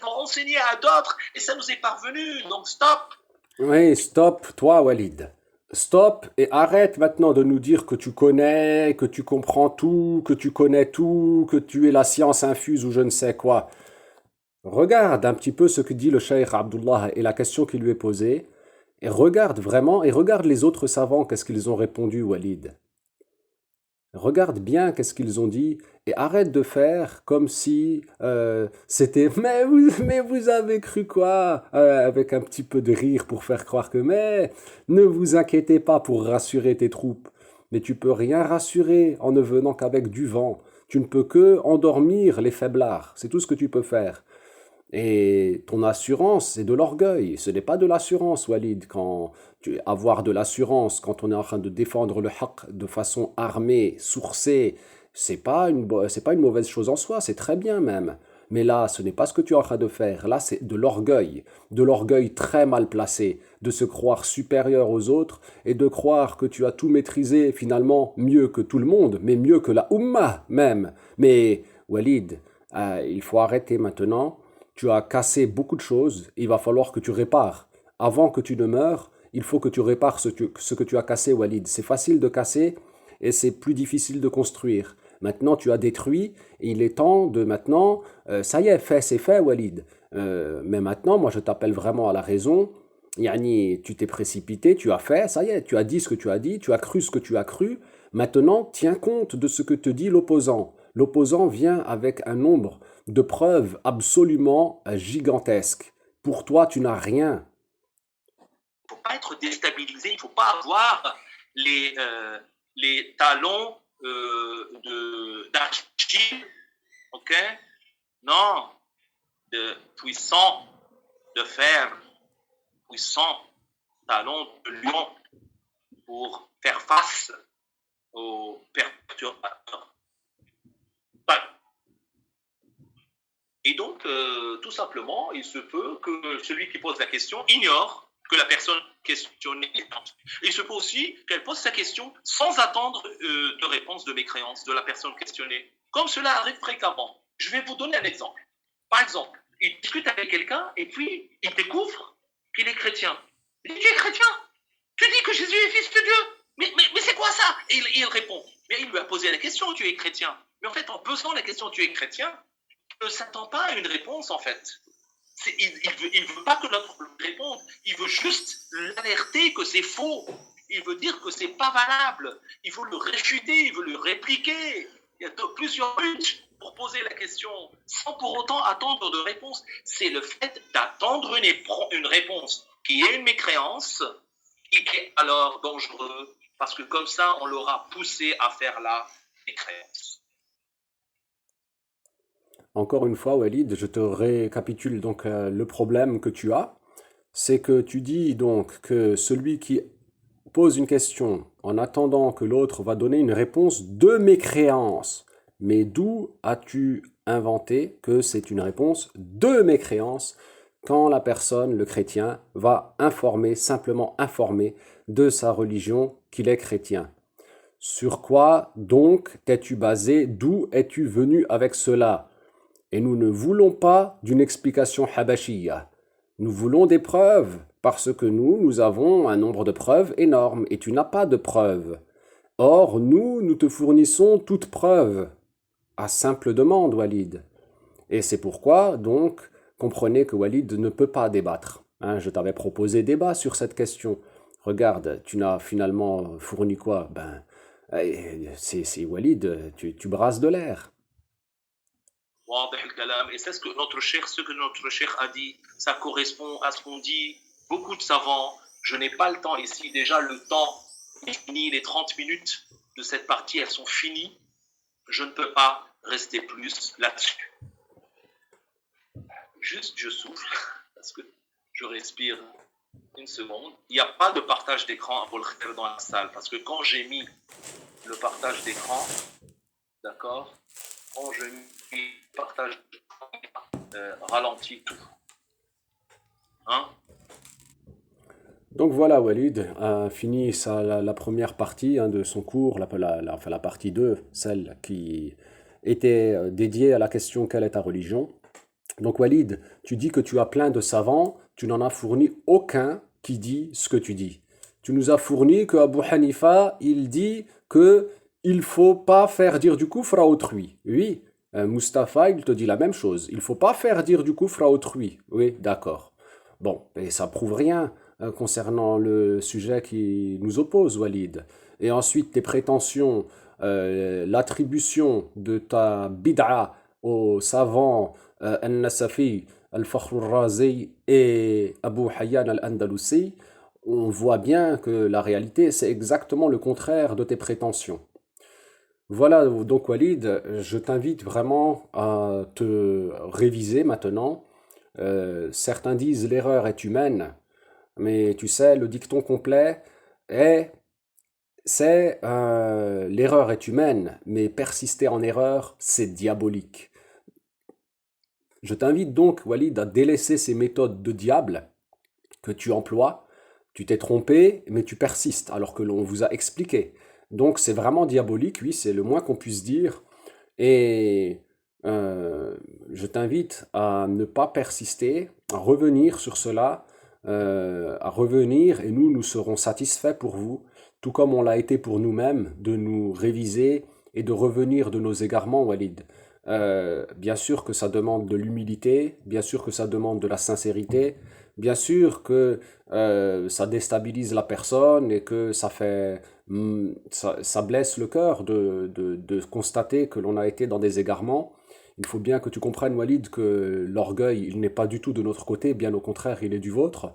ont enseigné à d'autres, et ça nous est parvenu, donc stop. Oui, stop, toi, Walid. Stop et arrête maintenant de nous dire que tu connais, que tu comprends tout, que tu connais tout, que tu es la science infuse ou je ne sais quoi. Regarde un petit peu ce que dit le cheikh Abdullah et la question qui lui est posée. Et regarde vraiment, et regarde les autres savants, qu'est-ce qu'ils ont répondu, Walid. Regarde bien qu'est-ce qu'ils ont dit et arrête de faire comme si c'était mais vous avez cru quoi avec un petit peu de rire pour faire croire que mais ne vous inquiétez pas pour rassurer tes troupes. Mais tu peux rien rassurer en ne venant qu'avec du vent. Tu ne peux que endormir les faiblards. C'est tout ce que tu peux faire. Et ton assurance, c'est de l'orgueil. Ce n'est pas de l'assurance, Walid. Avoir de l'assurance quand on est en train de défendre le haqq de façon armée, sourcée, c'est pas une mauvaise chose en soi, c'est très bien même. Mais là, ce n'est pas ce que tu es en train de faire. Là, c'est de l'orgueil très mal placé, de se croire supérieur aux autres et de croire que tu as tout maîtrisé finalement mieux que tout le monde, mais mieux que la Ummah même. Mais Walid, il faut arrêter maintenant. Tu as cassé beaucoup de choses, il va falloir que tu répares. Avant que tu ne meures, il faut que tu répares ce que tu as cassé, Walid. C'est facile de casser et c'est plus difficile de construire. Maintenant, tu as détruit et il est temps de maintenant, ça y est, fait, c'est fait, Walid. Mais maintenant, moi, je t'appelle vraiment à la raison. Yani, tu t'es précipité, tu as fait, ça y est, tu as dit ce que tu as dit, tu as cru ce que tu as cru. Maintenant, tiens compte de ce que te dit l'opposant. L'opposant vient avec un nombre de preuves absolument gigantesques. Pour toi, tu n'as rien. Il ne faut pas être déstabilisé, il ne faut pas avoir les talons d'Achille, ok? Non, de puissant, de fer, puissant, talons de lion pour faire face aux perturbateurs. Et donc, tout simplement, il se peut que celui qui pose la question ignore que la personne questionnée est lente. Il se peut aussi qu'elle pose sa question sans attendre de réponse de mécréance de la personne questionnée. Comme cela arrive fréquemment. Je vais vous donner un exemple. Par exemple, il discute avec quelqu'un et puis il découvre qu'il est chrétien. Il dit, tu es chrétien? Tu dis que Jésus est fils de Dieu? Mais c'est quoi ça? Et il répond. Mais il lui a posé la question, tu es chrétien. Mais en fait, en posant la question, tu es chrétien, ne s'attend pas à une réponse en fait. Il veut pas que l'autre réponde, il veut juste l'alerter que c'est faux. Il veut dire que c'est pas valable. Il veut le réfuter, il veut le répliquer. Il y a plusieurs buts pour poser la question sans pour autant attendre de réponse. C'est le fait d'attendre une réponse qui est une mécréance, qui est alors dangereux parce que comme ça on l'aura poussé à faire la mécréance. Encore une fois, Walid, je te récapitule donc le problème que tu as. C'est que tu dis donc que celui qui pose une question en attendant que l'autre va donner une réponse de mécréance. Mais d'où as-tu inventé que c'est une réponse de mécréance quand la personne, le chrétien, va informer, simplement informer de sa religion qu'il est chrétien? Sur quoi donc t'es-tu basé? D'où es-tu venu avec cela? Et nous ne voulons pas d'une explication habashiyya. Nous voulons des preuves, parce que nous avons un nombre de preuves énorme, et tu n'as pas de preuves. Or, nous te fournissons toute preuve, à simple demande, Walid. Et c'est pourquoi, donc, comprenez que Walid ne peut pas débattre. Hein, je t'avais proposé débat sur cette question. Regarde, tu n'as finalement fourni quoi? Ben, c'est Walid, tu brasses de l'air. Et c'est ce que notre cheikh a dit, ça correspond à ce qu'on dit beaucoup de savants. Je n'ai pas le temps ici, déjà le temps est fini, les 30 minutes de cette partie, elles sont finies. Je ne peux pas rester plus là-dessus. Juste, je souffle, parce que je respire une seconde. Il n'y a pas de partage d'écran pour le faire dans la salle, parce que quand j'ai mis le partage d'écran, d'accord, quand je mis le partage d'écran, ralentit tout. Hein? Donc voilà, Walid a fini la première partie de son cours, la partie 2, celle qui était dédiée à la question quelle est ta religion. Donc Walid, tu dis que tu as plein de savants, tu n'en as fourni aucun qui dit ce que tu dis. Tu nous as fourni que Abu Hanifa, il dit que il faut pas faire dire du kufr à autrui. Oui, Mustapha, il te dit la même chose. Il faut pas faire dire du kufr à autrui. Oui, d'accord. Bon, et ça prouve rien concernant le sujet qui nous oppose, Walid. Et ensuite, tes prétentions, l'attribution de ta bid'a aux savants Al-Nasafi, Al-Fakhr al-Razi et Abu Hayyan al-Andalusi, on voit bien que la réalité, c'est exactement le contraire de tes prétentions. Voilà, donc Walid, je t'invite vraiment à te réviser maintenant. Certains disent l'erreur est humaine, mais tu sais, le dicton complet est c'est l'erreur est humaine, mais persister en erreur, c'est diabolique. Je t'invite donc, Walid, à délaisser ces méthodes de diable que tu emploies. Tu t'es trompé, mais tu persistes, alors que l'on vous a expliqué. Donc c'est vraiment diabolique, oui, c'est le moins qu'on puisse dire. Et je t'invite à ne pas persister, à revenir sur cela, à revenir, et nous serons satisfaits pour vous, tout comme on l'a été pour nous-mêmes, de nous réviser et de revenir de nos égarements, Walid. Bien sûr que ça demande de l'humilité, bien sûr que ça demande de la sincérité, bien sûr que ça déstabilise la personne et que ça fait, ça blesse le cœur de constater que l'on a été dans des égarements. Il faut bien que tu comprennes, Walid, que l'orgueil, il n'est pas du tout de notre côté, bien au contraire, il est du vôtre.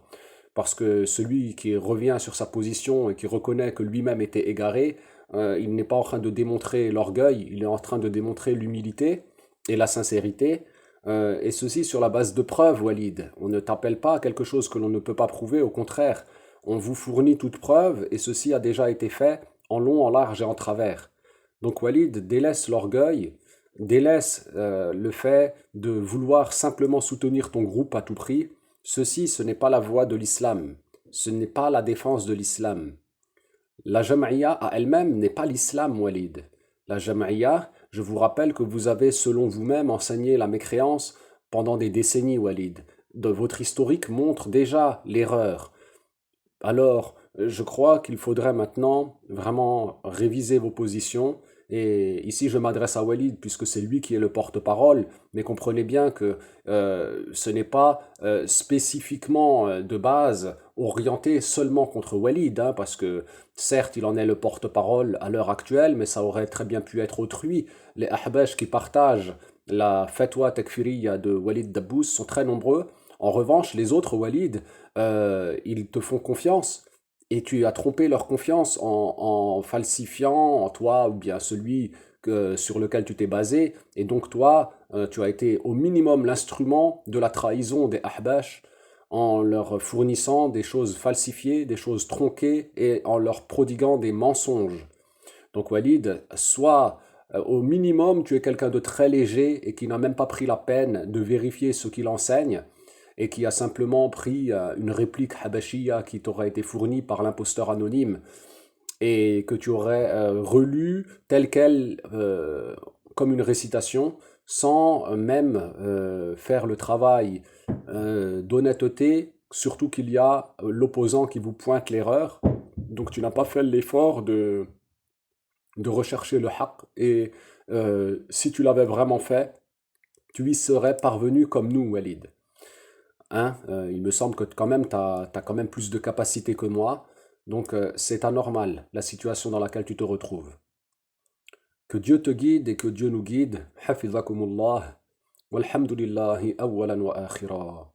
Parce que celui qui revient sur sa position et qui reconnaît que lui-même était égaré, il n'est pas en train de démontrer l'orgueil, il est en train de démontrer l'humilité et la sincérité. Et ceci sur la base de preuves, Walid. On ne t'appelle pas à quelque chose que l'on ne peut pas prouver, au contraire, on vous fournit toute preuve et ceci a déjà été fait en long, en large et en travers. Donc Walid, délaisse l'orgueil, délaisse le fait de vouloir simplement soutenir ton groupe à tout prix. Ceci, ce n'est pas la voie de l'islam, ce n'est pas la défense de l'islam. La Jam'iyya à elle-même n'est pas l'islam, Walid. La Jam'iyya, je vous rappelle que vous avez, selon vous-même, enseigné la mécréance pendant des décennies, Walid. Votre historique montre déjà l'erreur. Alors, je crois qu'il faudrait maintenant vraiment réviser vos positions. Et ici, je m'adresse à Walid puisque c'est lui qui est le porte-parole. Mais comprenez bien que ce n'est pas spécifiquement de base orienté seulement contre Walid, hein, parce que certes, il en est le porte-parole à l'heure actuelle, mais ça aurait très bien pu être autrui. Les Ahbash qui partagent la fatwa takfiriya de Walid Dabbous sont très nombreux. En revanche, les autres Walid, ils te font confiance et tu as trompé leur confiance en falsifiant en toi ou bien celui sur lequel tu t'es basé. Et donc toi, tu as été au minimum l'instrument de la trahison des Ahbash en leur fournissant des choses falsifiées, des choses tronquées et en leur prodiguant des mensonges. Donc Walid, soit au minimum tu es quelqu'un de très léger et qui n'a même pas pris la peine de vérifier ce qu'il enseigne, et qui a simplement pris une réplique habashia qui t'aurait été fournie par l'imposteur anonyme et que tu aurais relu telle qu'elle comme une récitation sans même faire le travail d'honnêteté, surtout qu'il y a l'opposant qui vous pointe l'erreur. Donc tu n'as pas fait l'effort de rechercher le haqq et si tu l'avais vraiment fait, tu y serais parvenu comme nous, Walid. Hein, il me semble que quand même, tu as quand même plus de capacité que moi. Donc, c'est anormal, la situation dans laquelle tu te retrouves. Que Dieu te guide et que Dieu nous guide. Hafizakumullah. Walhamdulillahi awwalan wa akhira.